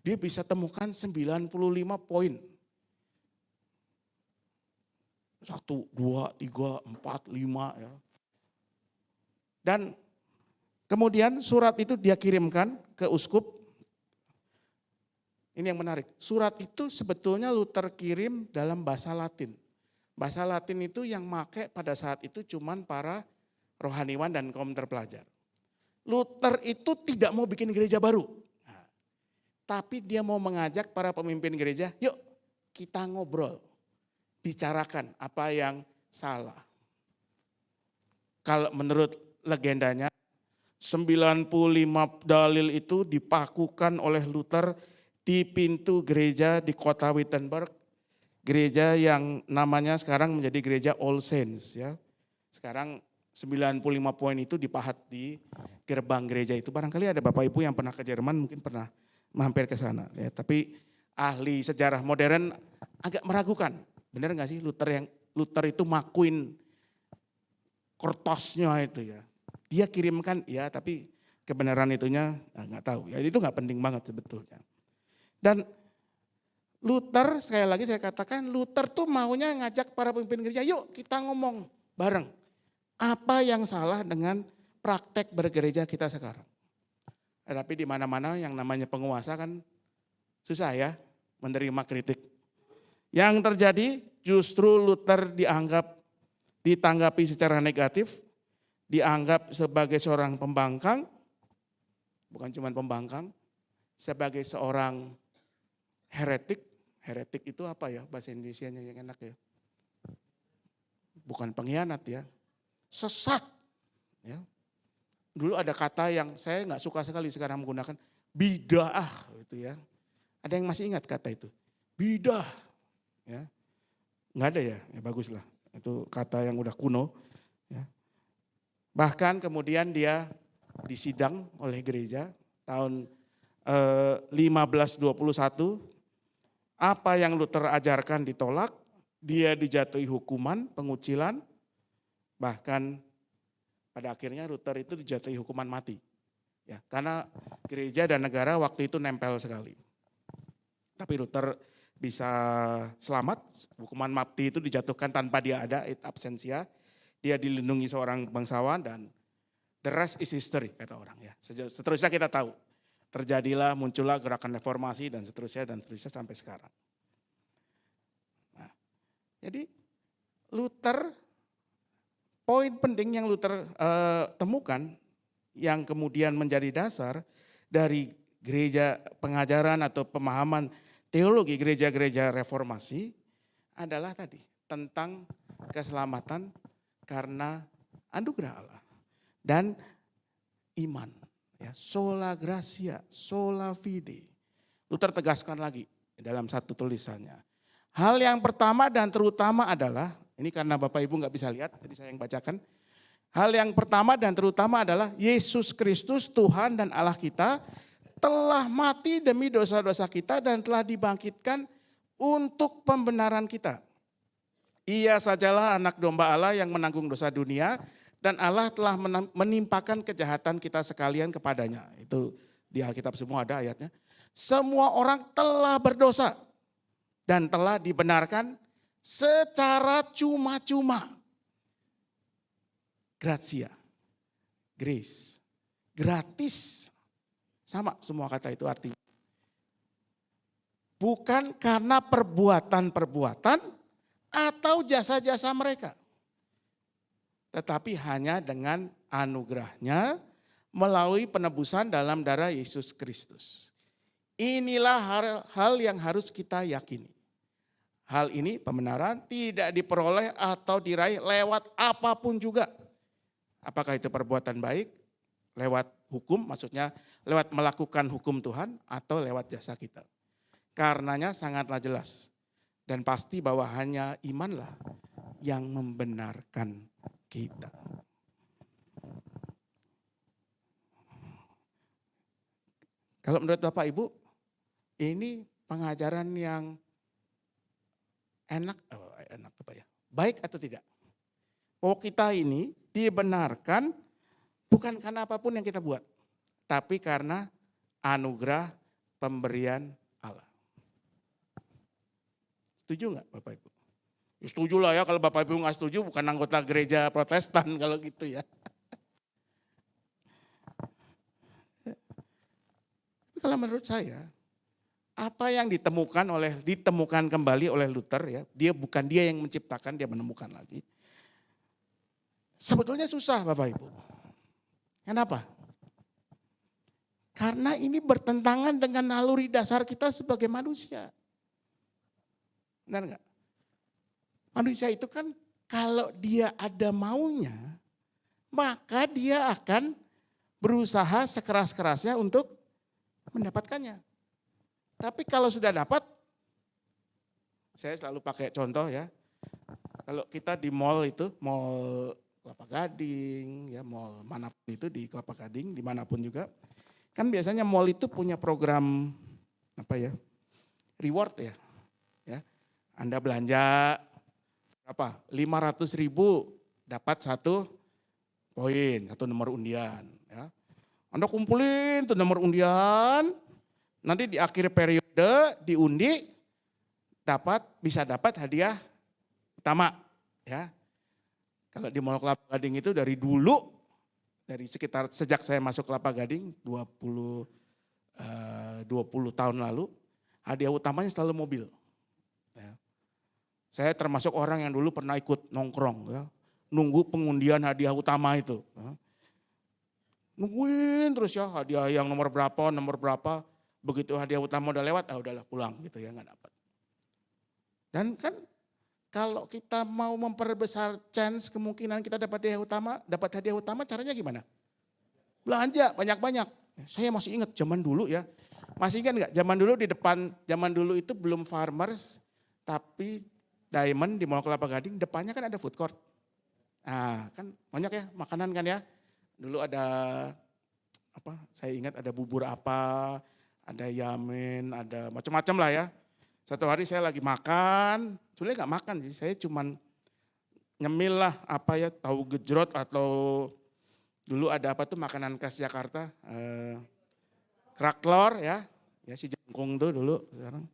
Dia bisa temukan 95 poin. 1, 2, 3, 4, 5 ya. Dan kemudian surat itu dia kirimkan ke uskup. Ini yang menarik. Surat itu sebetulnya Luther kirim dalam bahasa Latin. Bahasa Latin itu yang make pada saat itu cuman para rohaniwan dan kaum terpelajar. Luther itu tidak mau bikin gereja baru. Nah, tapi dia mau mengajak para pemimpin gereja, yuk kita ngobrol. Bicarakan apa yang salah. Kalau menurut legendanya, 95 dalil itu dipakukan oleh Luther di pintu gereja di kota Wittenberg. Gereja yang namanya sekarang menjadi gereja All Saints. Ya. Sekarang 95 poin itu dipahat di gerbang gereja itu. Barangkali ada Bapak Ibu yang pernah ke Jerman mungkin pernah mampir ke sana. Ya. Tapi ahli sejarah modern agak meragukan. Benar nggak sih Luther itu makuin kertasnya itu ya. Dia kirimkan ya tapi kebenaran itunya nggak tahu. Ya itu nggak penting banget sebetulnya. Dan Luther sekali lagi saya katakan Luther tuh maunya ngajak para pemimpin gereja yuk kita ngomong bareng. Apa yang salah dengan praktek bergereja kita sekarang. Tapi di mana-mana yang namanya penguasa kan susah ya menerima kritik. Yang terjadi justru Luther ditanggapi secara negatif, dianggap sebagai seorang pembangkang, bukan cuma pembangkang, sebagai seorang heretik. Heretik itu apa ya bahasa Indonesianya yang enak ya? Bukan pengkhianat ya, sesat. Ya. Dulu ada kata yang saya nggak suka sekali sekarang menggunakan bidah gitu ya. Ada yang masih ingat kata itu? Bidah. Ya. Nggak ada ya, ya baguslah. Itu kata yang udah kuno. Ya. Bahkan kemudian dia disidang oleh gereja tahun 1521. Apa yang Luther ajarkan ditolak, dia dijatuhi hukuman, pengucilan. Bahkan pada akhirnya Luther itu dijatuhi hukuman mati. Ya, karena gereja dan negara waktu itu nempel sekali. Tapi Luther bisa selamat, hukuman mati itu dijatuhkan tanpa dia ada, it absentia. Dia dilindungi seorang bangsawan dan the rest is history kata orang ya. Seterusnya kita tahu. Terjadilah, muncullah gerakan reformasi dan seterusnya sampai sekarang. Nah, jadi Luther, poin penting yang Luther temukan yang kemudian menjadi dasar dari gereja pengajaran atau pemahaman teologi gereja-gereja reformasi adalah tadi tentang keselamatan karena anugerah Allah dan iman. Ya, sola gratia, sola fide. Luther tegaskan lagi dalam satu tulisannya. Hal yang pertama dan terutama adalah, ini karena Bapak Ibu nggak bisa lihat, jadi saya yang bacakan. Hal yang pertama dan terutama adalah Yesus Kristus Tuhan dan Allah kita telah mati demi dosa-dosa kita dan telah dibangkitkan untuk pembenaran kita. Ia sajalah anak domba Allah yang menanggung dosa dunia dan Allah telah menimpakan kejahatan kita sekalian kepadanya. Itu di Alkitab semua ada ayatnya. Semua orang telah berdosa dan telah dibenarkan secara cuma-cuma. Gratia, grace, gratis. Sama semua kata itu artinya. Bukan karena perbuatan-perbuatan atau jasa-jasa mereka. Tetapi hanya dengan anugerahnya melalui penebusan dalam darah Yesus Kristus. Inilah hal yang harus kita yakini. Hal ini pembenaran tidak diperoleh atau diraih lewat apapun juga. Apakah itu perbuatan baik, lewat hukum, maksudnya lewat melakukan hukum Tuhan atau lewat jasa kita. Karenanya sangatlah jelas dan pasti bahwa hanya imanlah yang membenarkan kita. Kalau menurut Bapak Ibu, ini pengajaran yang enak apa ya? Baik atau tidak? Bahwa kita ini dibenarkan bukan karena apapun yang kita buat, tapi karena anugerah pemberian Allah. Setuju nggak Bapak Ibu? Ya setuju lah ya, kalau Bapak Ibu nggak setuju bukan anggota gereja Protestan kalau gitu ya. Kalau menurut saya, apa yang ditemukan kembali oleh Luther ya, bukan dia yang menciptakan, dia menemukan lagi. Sebetulnya susah Bapak Ibu. Kenapa? Karena ini bertentangan dengan naluri dasar kita sebagai manusia. Benar enggak? Manusia itu kan kalau dia ada maunya, maka dia akan berusaha sekeras-kerasnya untuk mendapatkannya. Tapi kalau sudah dapat, saya selalu pakai contoh ya, kalau kita di mall itu, mall Kelapa Gading, ya mall manapun itu di Kelapa Gading, dimanapun juga, kan biasanya mall itu punya program reward ya. Anda belanja berapa? 500.000 dapat 1 poin, 1 nomor undian. Ya. Anda kumpulin tuh nomor undian, nanti di akhir periode diundi bisa dapat hadiah utama. Ya. Kalau di Mall Kelapa Gading itu dari dulu, sejak saya masuk Kelapa Gading 20 tahun lalu, hadiah utamanya selalu mobil. Ya. Saya termasuk orang yang dulu pernah ikut nongkrong, ya, nunggu pengundian hadiah utama itu. Ya. Nungguin terus ya hadiah yang nomor berapa, begitu hadiah utama udah lewat, udahlah pulang gitu ya, nggak dapat. Dan kan kalau kita mau memperbesar chance kemungkinan kita dapat hadiah utama caranya gimana? Belanja banyak-banyak. Saya masih ingat zaman dulu ya, masih ingat nggak? Zaman dulu itu belum Farmers, tapi Diamond di Mall Kelapa Gading, depannya kan ada food court. Nah, kan banyak ya makanan kan ya. Dulu ada saya ingat ada bubur ada yamin, ada macam-macam lah ya. Satu hari saya lagi makan, sebenarnya nggak makan sih, saya cuman nyemil lah tahu gejrot atau dulu ada makanan khas Jakarta, kerak telur ya si jangkung tuh dulu. Sekarang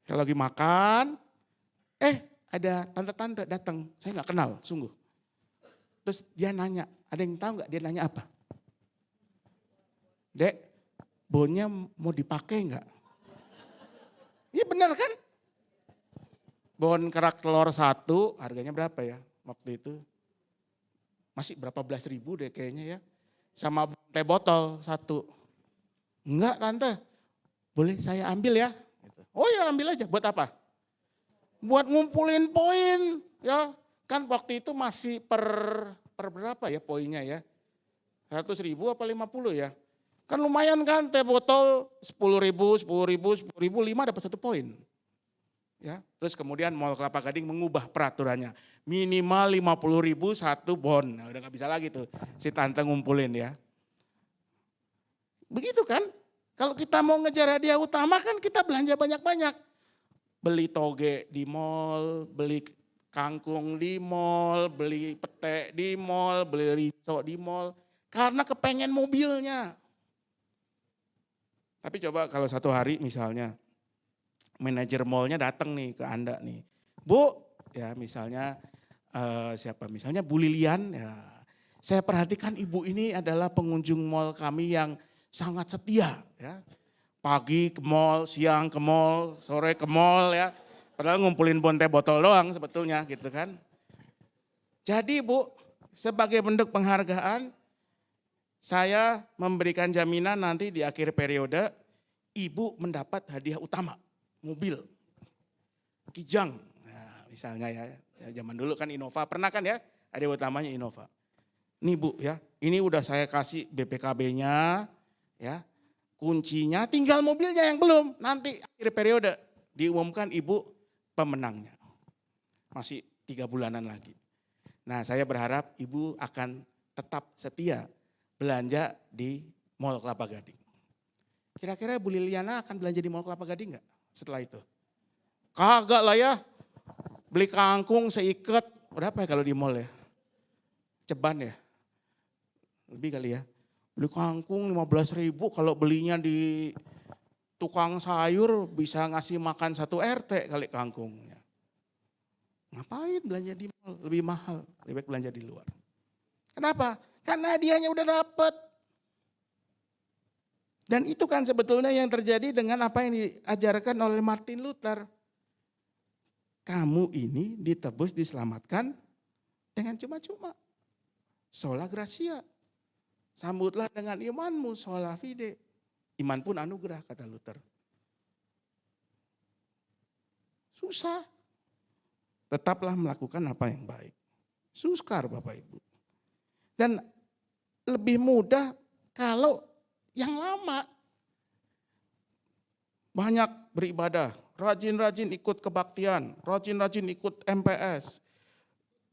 saya lagi makan, ada tante-tante datang, saya nggak kenal, sungguh. Terus dia nanya, ada yang tahu nggak dia nanya apa? Dek, bonnya mau dipakai nggak? Iya benar kan? Bon kerak telur 1, harganya berapa ya waktu itu? Masih berapa belas ribu deh kayaknya ya. Sama teh botol 1. Enggak tante, boleh saya ambil ya? Oh ya ambil aja, buat apa? Buat ngumpulin poin ya. Kan waktu itu masih per berapa ya poinnya ya? 100.000 apa 50 ya? Kan lumayan kan teh botol 10.000, 10.000, 10.000, 5 dapat 1 poin. Ya, terus kemudian Mall Kelapa Gading mengubah peraturannya. Minimal 50.000 1 bon. Nah, udah gak bisa lagi tuh si tante ngumpulin ya. Begitu kan? Kalau kita mau ngejar hadiah utama kan kita belanja banyak-banyak. Beli toge di mall, beli kangkung di mall, beli pete di mall, beli riso di mall. Karena kepengen mobilnya. Tapi coba kalau satu hari misalnya manajer mallnya datang nih ke Anda nih. Bu, ya misalnya siapa? Misalnya Bu Lilian. Ya, saya perhatikan ibu ini adalah pengunjung mall kami yang sangat setia. Ya. Pagi ke mall, siang ke mall, sore ke mall ya. Padahal ngumpulin bonte botol doang sebetulnya gitu kan. Jadi Bu, sebagai bentuk penghargaan, saya memberikan jaminan nanti di akhir periode, ibu mendapat hadiah utama, mobil, Kijang. Nah, misalnya ya, zaman dulu kan Innova, pernah kan ya, hadiah utamanya Innova. Nih Bu ya, ini udah saya kasih BPKB-nya, ya, kuncinya, tinggal mobilnya yang belum. Nanti akhir periode diumumkan ibu pemenangnya. Masih 3 bulanan lagi. Nah saya berharap ibu akan tetap setia belanja di Mall Kelapa Gading. Kira-kira Bu Liliana akan belanja di Mall Kelapa Gading enggak setelah itu? Kagak lah ya. Beli kangkung seikat, berapa ya kalau di mall ya? Ceban ya? Lebih kali ya. Beli kangkung 15.000, kalau belinya di tukang sayur bisa ngasih makan 1 RT kali kangkungnya. Ngapain belanja di mall? Lebih mahal, lebih baik belanja di luar. Kenapa? Karena hadiahnya udah dapet. Dan itu kan sebetulnya yang terjadi dengan apa yang diajarkan oleh Martin Luther. Kamu ini ditebus, diselamatkan dengan cuma-cuma. Sola gratia. Sambutlah dengan imanmu, sola fide. Iman pun anugerah, kata Luther. Susah. Tetaplah melakukan apa yang baik. Sukar Bapak Ibu. Dan lebih mudah kalau yang lama. Banyak beribadah, rajin-rajin ikut kebaktian, rajin-rajin ikut MPS,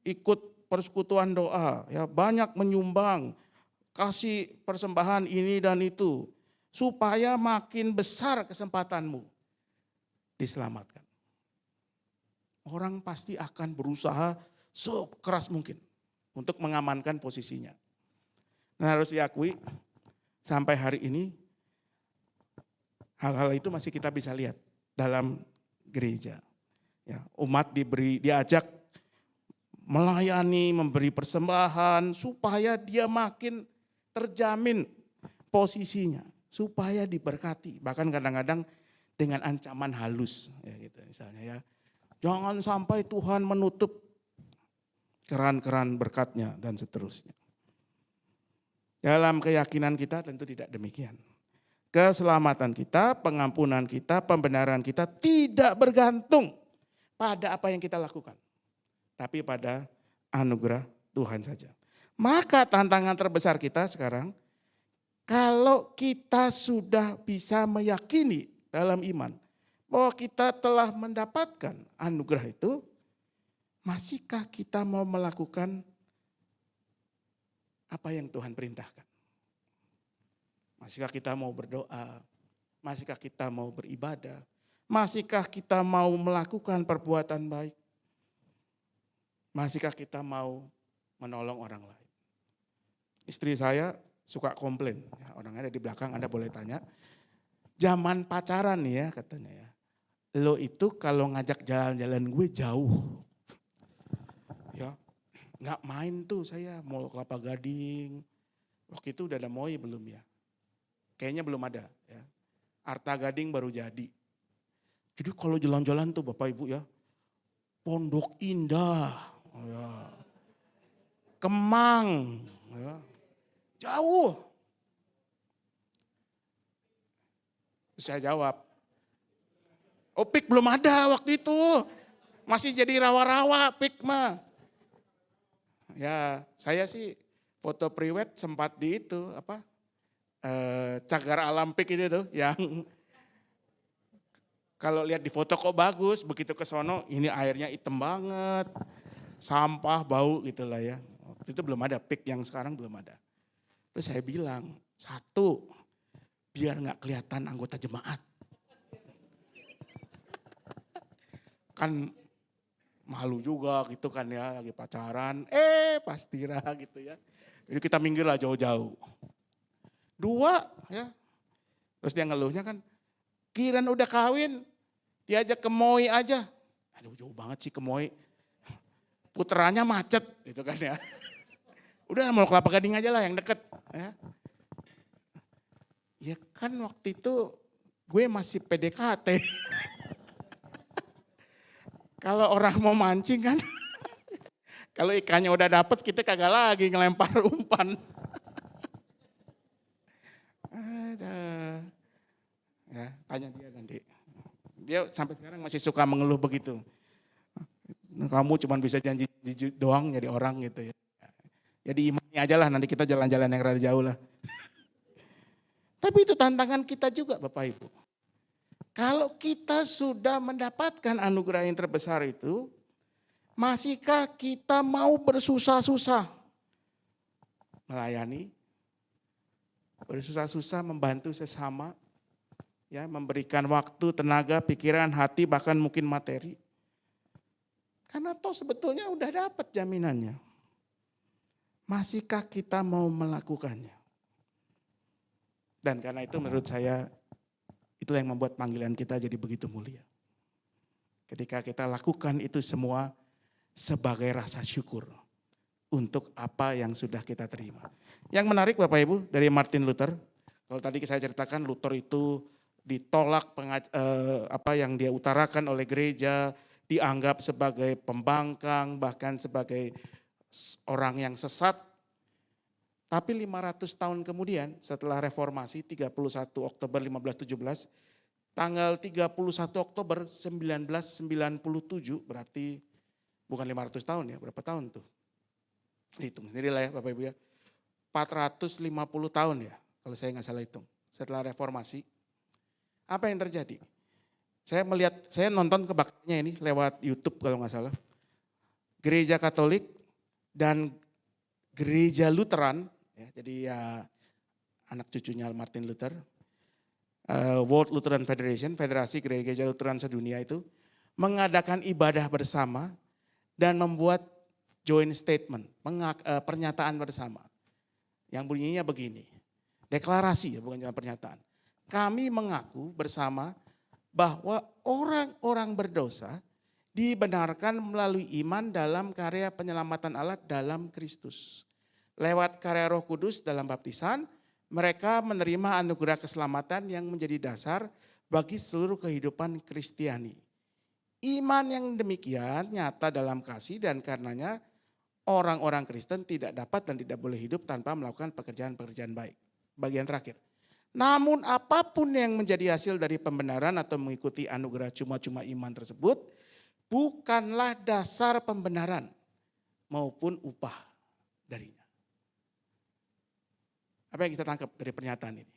ikut persekutuan doa, ya banyak menyumbang, kasih persembahan ini dan itu, supaya makin besar kesempatanmu diselamatkan. Orang pasti akan berusaha sekeras mungkin untuk mengamankan posisinya. Nah harus diakui, sampai hari ini hal-hal itu masih kita bisa lihat dalam gereja. Ya, umat diajak melayani, memberi persembahan supaya dia makin terjamin posisinya, supaya diberkati. Bahkan kadang-kadang dengan ancaman halus, ya gitu misalnya ya. Jangan sampai Tuhan menutup keran-keran berkatnya dan seterusnya. Dalam keyakinan kita tentu tidak demikian. Keselamatan kita, pengampunan kita, pembenaran kita tidak bergantung pada apa yang kita lakukan. Tapi pada anugerah Tuhan saja. Maka tantangan terbesar kita sekarang, kalau kita sudah bisa meyakini dalam iman bahwa kita telah mendapatkan anugerah itu, masihkah kita mau melakukan apa yang Tuhan perintahkan? Masihkah kita mau berdoa? Masihkah kita mau beribadah? Masihkah kita mau melakukan perbuatan baik? Masihkah kita mau menolong orang lain? Istri saya suka komplain, ya, orang ada di belakang Anda boleh tanya. Zaman pacaran nih ya katanya ya, lo itu kalau ngajak jalan-jalan gue jauh. Ya, nggak main tuh saya Mall Kelapa Gading. Waktu itu udah ada MOI belum ya? Kayaknya belum ada ya. Arta Gading baru jadi. Jadi kalau jalan-jalan tuh Bapak Ibu ya, Pondok Indah, ya. Kemang, ya. Jauh. Saya jawab, Opik belum ada waktu itu. Masih jadi rawa-rawa Pik mah. Ya, saya sih foto priwet sempat di itu cagar alam pik itu tuh yang kalau lihat di foto kok bagus, begitu ke sono ini airnya hitam banget, sampah, bau gitu lah ya. Waktu itu belum ada pik yang sekarang belum ada. Terus saya bilang, satu, biar nggak kelihatan anggota jemaat. Kan malu juga gitu kan ya, lagi pacaran, pas tira gitu ya. Jadi kita minggir lah jauh-jauh. Dua, ya. Terus dia ngeluhnya kan, Kiran udah kawin, diajak ke Moi aja. Aduh jauh banget sih ke Moi. Puterannya macet gitu kan ya. Udah mau Kelapa Gading aja lah yang deket. Ya. Ya kan waktu itu gue masih PDKT. Kalau orang mau mancing kan, kalau ikannya udah dapet kita kagak lagi ngelempar umpan. Ada. Ya, tanya dia nanti. Dia sampai sekarang masih suka mengeluh begitu. Kamu cuma bisa janji doang jadi orang gitu ya. Jadi imani aja lah, nanti kita jalan-jalan yang rada jauh lah. Tapi itu tantangan kita juga Bapak Ibu. Kalau kita sudah mendapatkan anugerah yang terbesar itu, masihkah kita mau bersusah-susah melayani, bersusah-susah membantu sesama, ya, memberikan waktu, tenaga, pikiran, hati, bahkan mungkin materi. Karena toh sebetulnya udah dapat jaminannya. Masihkah kita mau melakukannya? Dan karena itu menurut saya itulah yang membuat panggilan kita jadi begitu mulia. Ketika kita lakukan itu semua sebagai rasa syukur untuk apa yang sudah kita terima. Yang menarik Bapak Ibu dari Martin Luther, kalau tadi saya ceritakan Luther itu ditolak apa yang dia utarakan oleh gereja, dianggap sebagai pembangkang, bahkan sebagai orang yang sesat. Tapi 500 tahun kemudian setelah reformasi 31 Oktober 1517, tanggal 31 Oktober 1997 berarti bukan 500 tahun ya, berapa tahun tuh? Hitung sendiri lah ya Bapak Ibu ya. 450 tahun ya kalau saya nggak salah hitung setelah reformasi. Apa yang terjadi? Saya nonton kebaktiannya ini lewat YouTube kalau nggak salah. Gereja Katolik dan Gereja Lutheran, ya, jadi ya anak cucunya Martin Luther, World Lutheran Federation, Federasi Gereja Lutheran sedunia itu mengadakan ibadah bersama dan membuat joint statement, pernyataan bersama. Yang bunyinya begini, deklarasi ya bukan cuma pernyataan. Kami mengaku bersama bahwa orang-orang berdosa dibenarkan melalui iman dalam karya penyelamatan Allah dalam Kristus. Lewat karya Roh Kudus dalam baptisan, mereka menerima anugerah keselamatan yang menjadi dasar bagi seluruh kehidupan Kristiani. Iman yang demikian nyata dalam kasih dan karenanya orang-orang Kristen tidak dapat dan tidak boleh hidup tanpa melakukan pekerjaan-pekerjaan baik. Bagian terakhir. Namun apapun yang menjadi hasil dari pembenaran atau mengikuti anugerah cuma-cuma iman tersebut bukanlah dasar pembenaran maupun upah darinya. Apa yang kita tangkap dari pernyataan ini?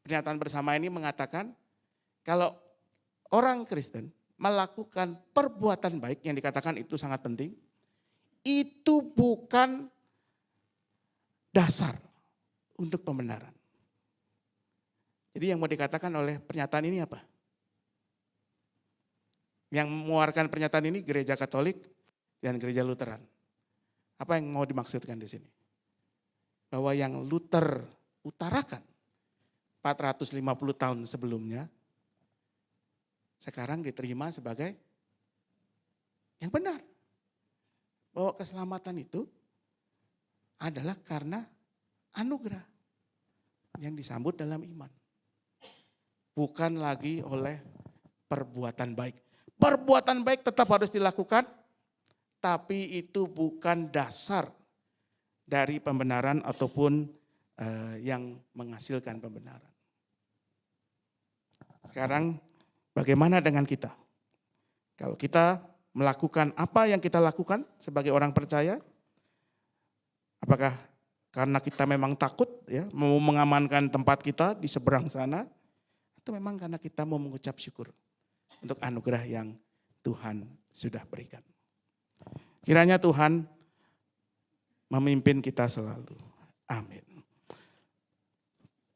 Pernyataan bersama ini mengatakan kalau orang Kristen melakukan perbuatan baik yang dikatakan itu sangat penting, itu bukan dasar untuk pembenaran. Jadi yang mau dikatakan oleh pernyataan ini apa? Yang mengeluarkan pernyataan ini Gereja Katolik dan Gereja Lutheran. Apa yang mau dimaksudkan di sini? Bahwa yang Luther utarakan 450 tahun sebelumnya, sekarang diterima sebagai yang benar. Bahwa keselamatan itu adalah karena anugerah yang disambut dalam iman. Bukan lagi oleh perbuatan baik. Perbuatan baik tetap harus dilakukan, tapi itu bukan dasar dari pembenaran ataupun yang menghasilkan pembenaran. Sekarang bagaimana dengan kita? Kalau kita melakukan apa yang kita lakukan sebagai orang percaya? Apakah karena kita memang takut ya, mau mengamankan tempat kita di seberang sana, atau memang karena kita mau mengucap syukur untuk anugerah yang Tuhan sudah berikan? Kiranya Tuhan memimpin kita selalu. Amin.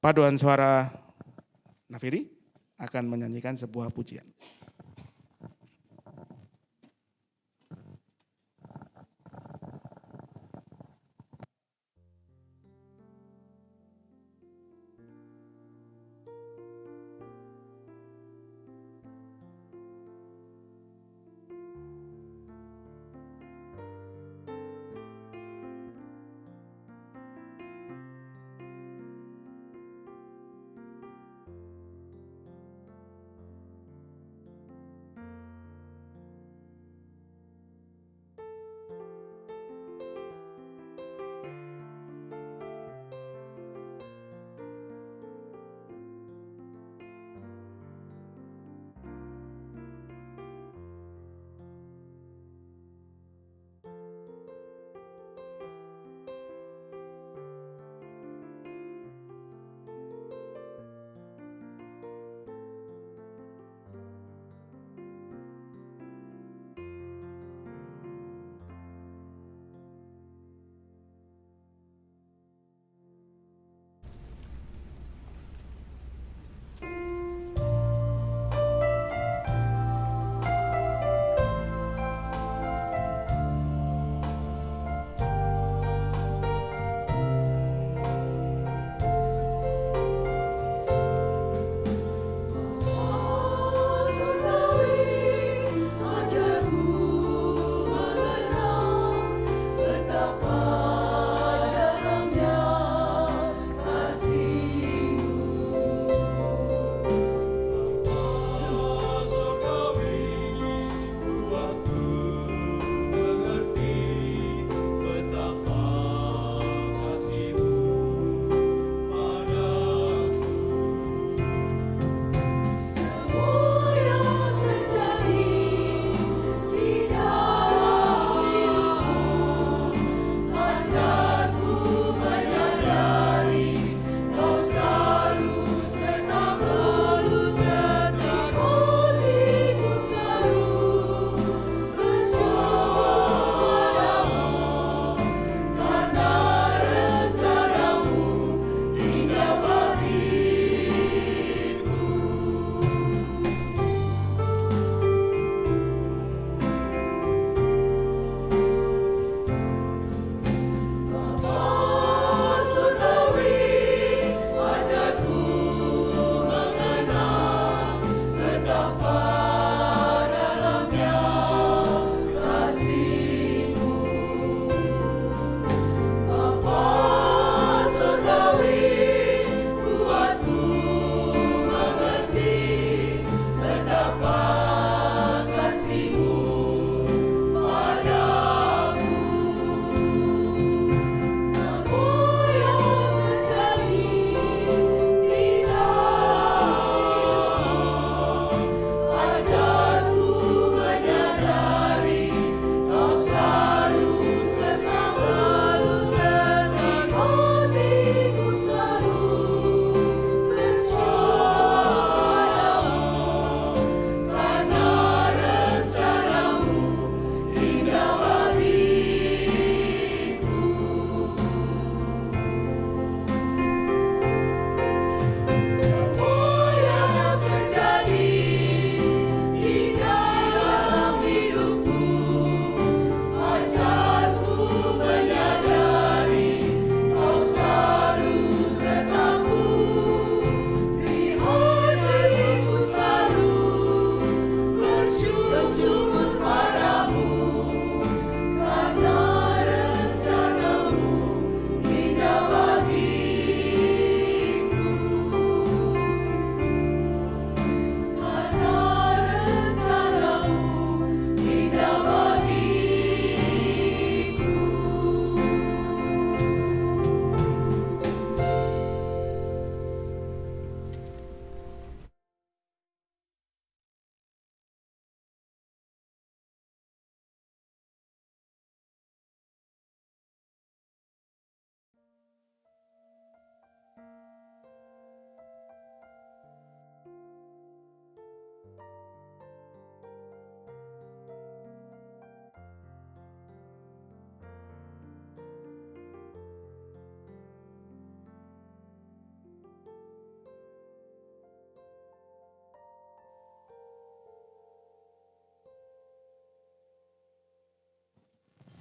Paduan suara Nafiri akan menyanyikan sebuah pujian.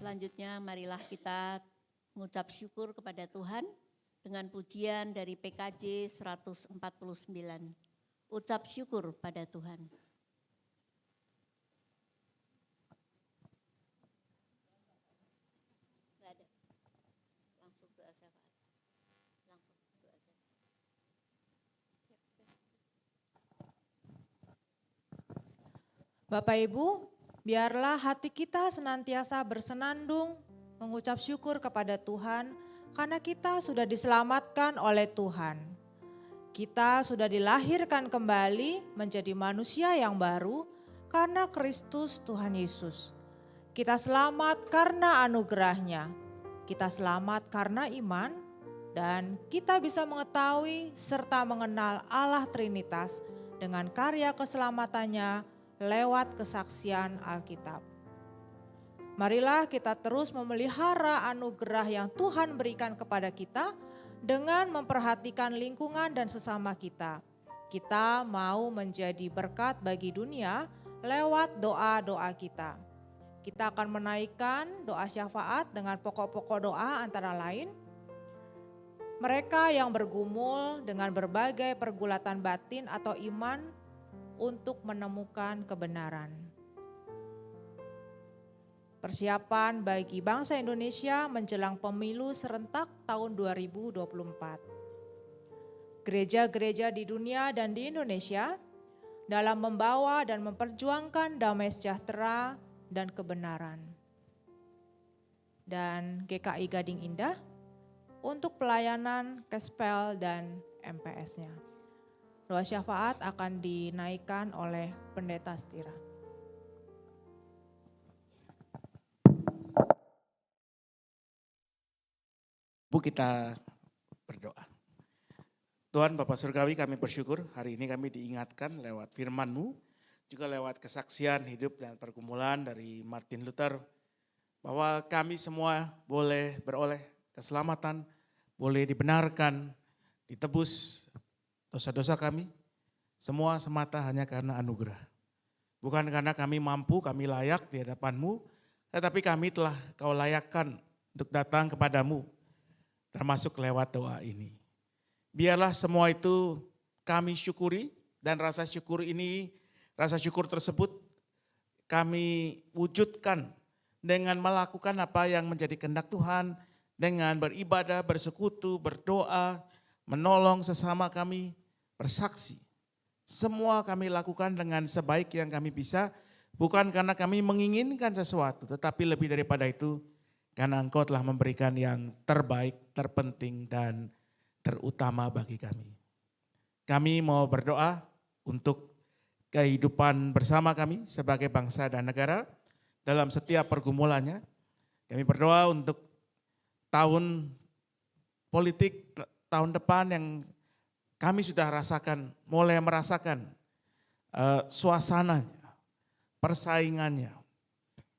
Selanjutnya marilah kita mengucap syukur kepada Tuhan dengan pujian dari PKJ 149. Ucap syukur pada Tuhan. Nggak ada. Langsung doa syafaat. Langsung doa syafaat. Bapak Ibu, biarlah hati kita senantiasa bersenandung mengucap syukur kepada Tuhan karena kita sudah diselamatkan oleh Tuhan. Kita sudah dilahirkan kembali menjadi manusia yang baru karena Kristus Tuhan Yesus. Kita selamat karena anugerah-Nya. Kita selamat karena iman dan kita bisa mengetahui serta mengenal Allah Trinitas dengan karya keselamatannya lewat kesaksian Alkitab. Marilah kita terus memelihara anugerah yang Tuhan berikan kepada kita dengan memperhatikan lingkungan dan sesama kita. Kita mau menjadi berkat bagi dunia lewat doa-doa kita. Kita akan menaikkan doa syafaat dengan pokok-pokok doa antara lain. Mereka yang bergumul dengan berbagai pergulatan batin atau iman untuk menemukan kebenaran. Persiapan bagi bangsa Indonesia menjelang pemilu serentak tahun 2024. Gereja-gereja di dunia dan di Indonesia dalam membawa dan memperjuangkan damai sejahtera dan kebenaran. Dan GKI Gading Indah untuk pelayanan Kespel dan MPS-nya. Doa syafaat akan dinaikkan oleh Pendeta Stira. Bu, kita berdoa. Tuhan Bapa Surgawi, kami bersyukur hari ini kami diingatkan lewat firman-Mu, juga lewat kesaksian hidup dan pergumulan dari Martin Luther, bahwa kami semua boleh beroleh keselamatan, boleh dibenarkan, ditebus dosa-dosa kami, semua semata hanya karena anugerah. Bukan karena kami mampu, kami layak di hadapan-Mu, tetapi kami telah Kau layakkan untuk datang kepadamu, termasuk lewat doa ini. Biarlah semua itu kami syukuri dan rasa syukur ini, rasa syukur tersebut kami wujudkan dengan melakukan apa yang menjadi kehendak Tuhan, dengan beribadah, bersekutu, berdoa, menolong sesama kami, bersaksi. Semua kami lakukan dengan sebaik yang kami bisa, bukan karena kami menginginkan sesuatu, tetapi lebih daripada itu, karena Engkau telah memberikan yang terbaik, terpenting, dan terutama bagi kami. Kami mau berdoa untuk kehidupan bersama kami sebagai bangsa dan negara dalam setiap pergumulannya. Kami berdoa untuk tahun politik, tahun depan yang kami sudah rasakan, mulai merasakan suasananya, persaingannya.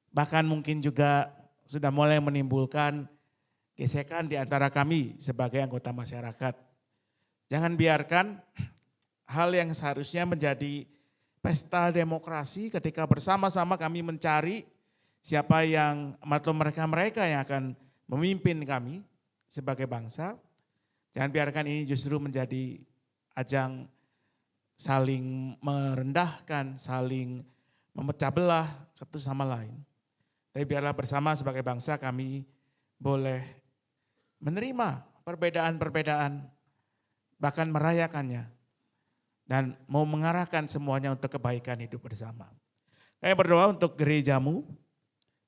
Bahkan mungkin juga sudah mulai menimbulkan gesekan di antara kami sebagai anggota masyarakat. Jangan biarkan hal yang seharusnya menjadi pesta demokrasi ketika bersama-sama kami mencari siapa yang atau mereka yang akan memimpin kami sebagai bangsa. Jangan biarkan ini justru menjadi ajang saling merendahkan, saling memecah belah satu sama lain. Tapi biarlah bersama sebagai bangsa kami boleh menerima perbedaan-perbedaan, bahkan merayakannya, dan mau mengarahkan semuanya untuk kebaikan hidup bersama. Kami berdoa untuk gerejamu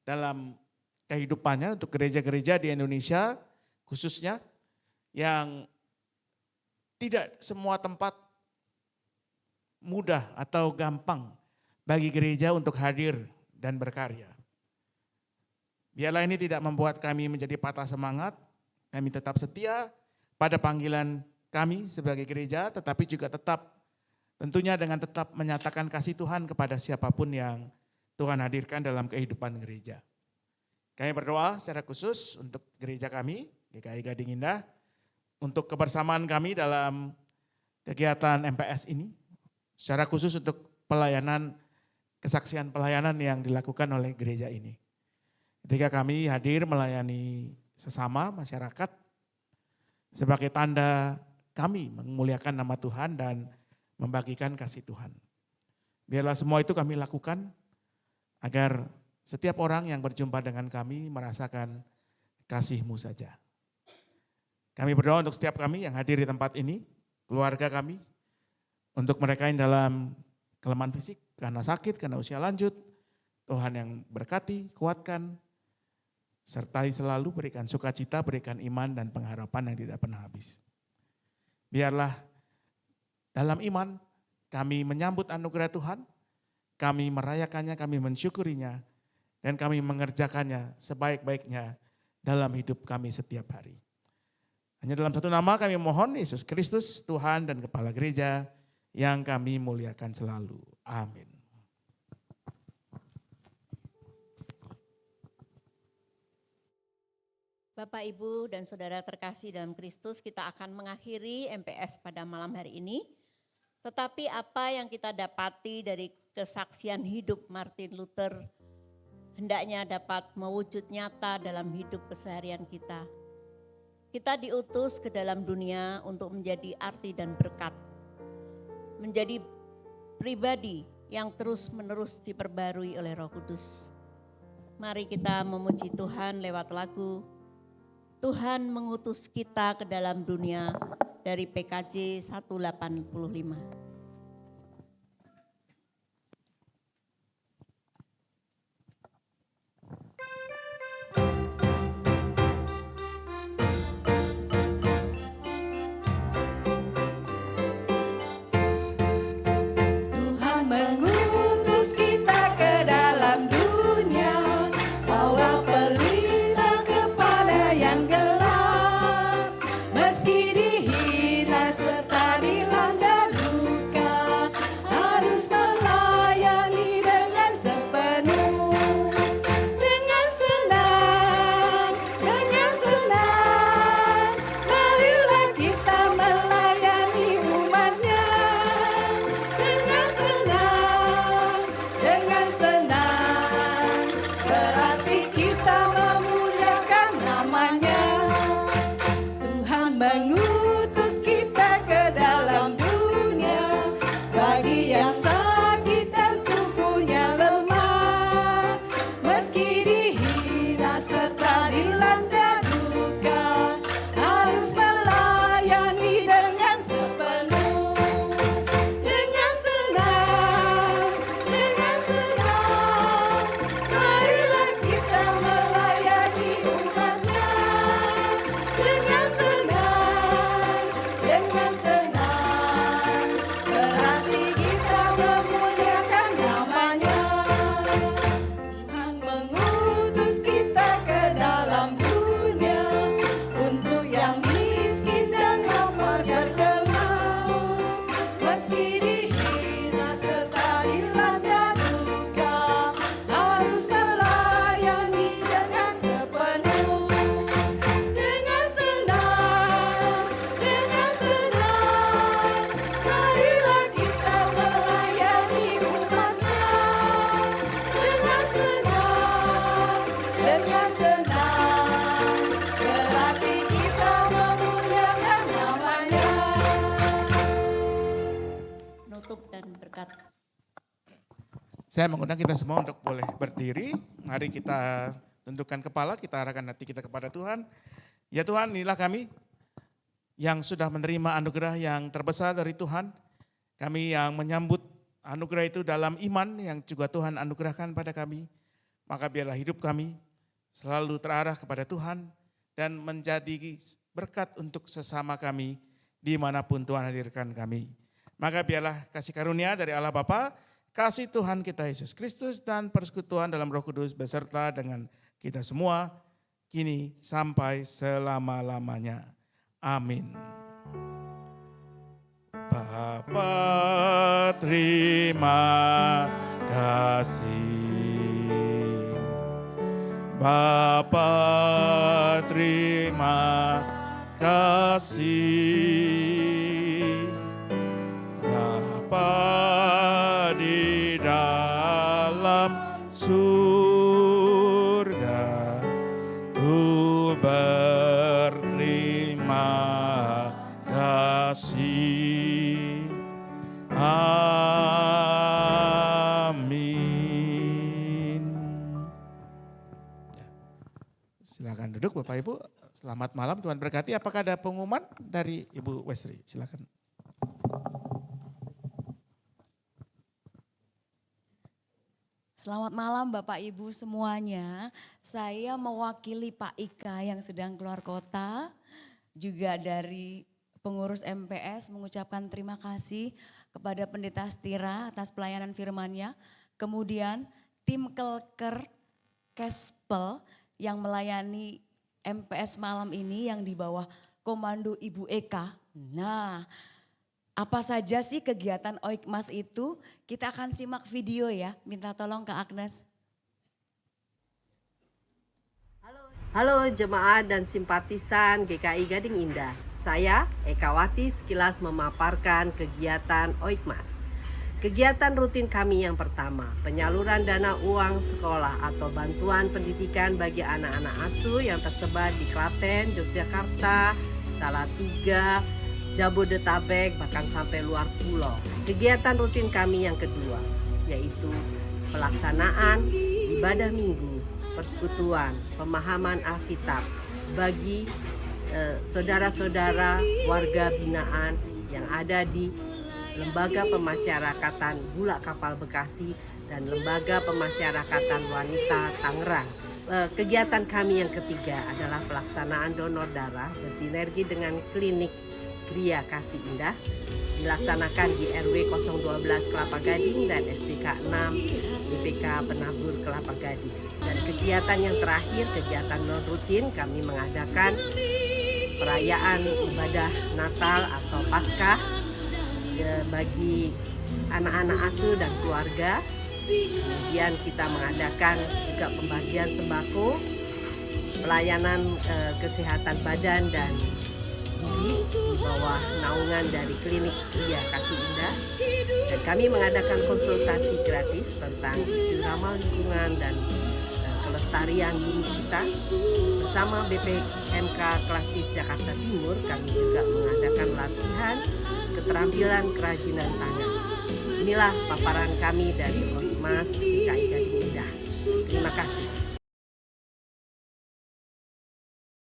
dalam kehidupannya, untuk gereja-gereja di Indonesia khususnya, yang tidak semua tempat mudah atau gampang bagi gereja untuk hadir dan berkarya. Biarlah ini tidak membuat kami menjadi patah semangat. Kami tetap setia pada panggilan kami sebagai gereja, tetapi juga tetap tentunya dengan tetap menyatakan kasih Tuhan kepada siapapun yang Tuhan hadirkan dalam kehidupan gereja. Kami berdoa secara khusus untuk gereja kami, GKI Gading Indah, untuk kebersamaan kami dalam kegiatan MPS ini, secara khusus untuk pelayanan, kesaksian pelayanan yang dilakukan oleh gereja ini. ketika kami hadir melayani sesama masyarakat sebagai tanda kami memuliakan nama Tuhan dan membagikan kasih Tuhan. Biarlah semua itu kami lakukan agar setiap orang yang berjumpa dengan kami merasakan kasih-Mu saja. Kami berdoa untuk setiap kami yang hadir di tempat ini, keluarga kami, untuk mereka yang dalam kelemahan fisik, karena sakit, karena usia lanjut, Tuhan yang berkati, kuatkan, sertai selalu berikan sukacita, berikan iman dan pengharapan yang tidak pernah habis. Biarlah dalam iman kami menyambut anugerah Tuhan, kami merayakannya, kami mensyukurinya, dan kami mengerjakannya sebaik-baiknya dalam hidup kami setiap hari. Hanya dalam satu nama kami mohon, Yesus Kristus, Tuhan dan Kepala Gereja, yang kami muliakan selalu. Amin. Bapak, Ibu, dan Saudara terkasih dalam Kristus, kita akan mengakhiri MPS pada malam hari ini. Tetapi apa yang kita dapati dari kesaksian hidup Martin Luther hendaknya dapat mewujud nyata dalam hidup keseharian kita. Kita diutus ke dalam dunia untuk menjadi arti dan berkat. Menjadi pribadi yang terus-menerus diperbarui oleh Roh Kudus. Mari kita memuji Tuhan lewat lagu Tuhan mengutus kita ke dalam dunia dari PKJ 185. Tuhan mengutus kita ke dalam dunia, bawa pelita kepada yang gelap, meski dihina serta dilanda duka, harus melayani dengan sepenuh. Dengan senang, marilah kita melayani umatnya. Dengan senang, berarti kita memuliakan namanya. Tuhan mengutus kita ke dalam dunia, bagi yang sakit dan tubuhnya lemah, meski dihina serta dilanda duka, harus melayani dengan sepenuh. Dengan senang, marilah kita melayani umatnya. Dengan senang, berarti kita memuliakan namanya. Tuhan mengutus kita ke dalam dunia, untuk yang miskin dan lapar bergelau, meski dihina serta dilanda duka, harus melayani dengan sepenuh. Dengan senang, marilah kita melayani umatnya. Dengan senang, berarti kita memuliakan namanya. Nutup dan berkat. Saya mengundang kita semua untuk boleh berdiri. Mari kita tundukkan kepala, kita arahkan hati kita kepada Tuhan. Ya Tuhan, inilah kami yang sudah menerima anugerah yang terbesar dari Tuhan. Kami yang menyambut anugerah itu dalam iman yang juga Tuhan anugerahkan pada kami. Maka biarlah hidup kami selalu terarah kepada Tuhan dan menjadi berkat untuk sesama kami dimanapun Tuhan hadirkan kami. Maka biarlah kasih karunia dari Allah Bapa, kasih Tuhan kita Yesus Kristus dan persekutuan dalam Roh Kudus beserta dengan kita semua kini sampai selama-lamanya. Amin. Bapa, terima kasih. Bapa, terima kasih. Bapa di dalam surga, Silakan duduk Bapak Ibu. Selamat malam, Tuhan berkati. Apakah ada pengumuman dari Ibu Westri? Silakan. Selamat malam Bapak Ibu semuanya. Saya mewakili Pak Ika yang sedang keluar kota, juga dari pengurus MPS mengucapkan terima kasih kepada Pendeta Stira atas pelayanan firman-Nya. Kemudian tim Kelker Kespel yang melayani MPS malam ini yang di bawah komando Ibu Eka. Nah, apa saja sih kegiatan Oikmas itu? Kita akan simak video ya. Minta tolong ke Agnes. Halo jemaat dan simpatisan GKI Gading Indah. Saya Ekawati sekilas memaparkan kegiatan Oikmas. Kegiatan rutin kami yang pertama, penyaluran dana uang sekolah atau bantuan pendidikan bagi anak-anak asuh yang tersebar di Klaten, Yogyakarta, Salatiga, Jabodetabek, bahkan sampai luar pulau. Kegiatan rutin kami yang kedua, yaitu pelaksanaan ibadah minggu, persekutuan, pemahaman Alkitab bagi saudara-saudara warga binaan yang ada di Lembaga Pemasyarakatan Bulak Kapal Bekasi dan Lembaga Pemasyarakatan Wanita Tangerang. Kegiatan kami yang ketiga adalah pelaksanaan donor darah bersinergi dengan klinik Gria Kasih Indah, dilaksanakan di RW 012 Kelapa Gading dan SDK 6 BPK Penabur Kelapa Gading. Dan kegiatan yang terakhir, kegiatan non rutin, kami mengadakan perayaan ibadah Natal atau Paskah bagi anak-anak asuh dan keluarga. Kemudian kita mengadakan juga pembagian sembako, pelayanan kesehatan badan dan gigi di bawah naungan dari klinik Gria Kasih Indah. Dan kami mengadakan konsultasi gratis tentang isu ramah lingkungan dan kelestarian bumi kita. Bersama BPMK Klasis Jakarta Timur, kami juga mengadakan latihan keterampilan kerajinan tangan. Inilah paparan kami dari Oikmas GKI Gading Indah. Terima kasih.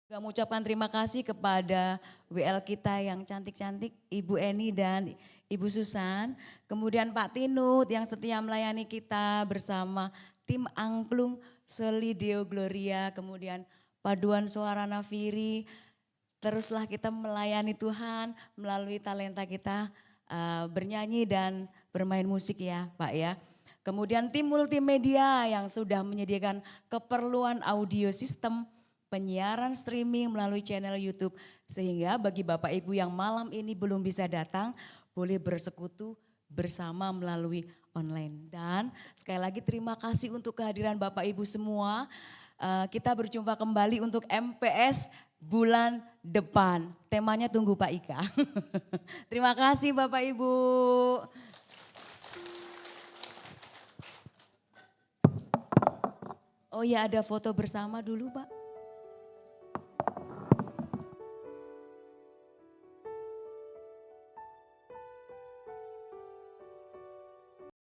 Juga mengucapkan terima kasih kepada WL kita yang cantik-cantik, Ibu Eni dan Ibu Susan. Kemudian Pak Tinut yang setia melayani kita bersama tim Angklung Solideo Gloria. Kemudian Paduan Suara Nafiri. Teruslah kita melayani Tuhan melalui talenta kita bernyanyi dan bermain musik ya Pak ya. Kemudian tim multimedia yang sudah menyediakan keperluan audio sistem, penyiaran streaming melalui channel YouTube. Sehingga bagi Bapak Ibu yang malam ini belum bisa datang, boleh bersekutu bersama melalui online. Dan sekali lagi terima kasih untuk kehadiran Bapak Ibu semua. Kita berjumpa kembali untuk MPS bulan depan. Temanya tunggu Pak Ika. Terima kasih Bapak Ibu. Oh ya, ada foto bersama dulu Pak.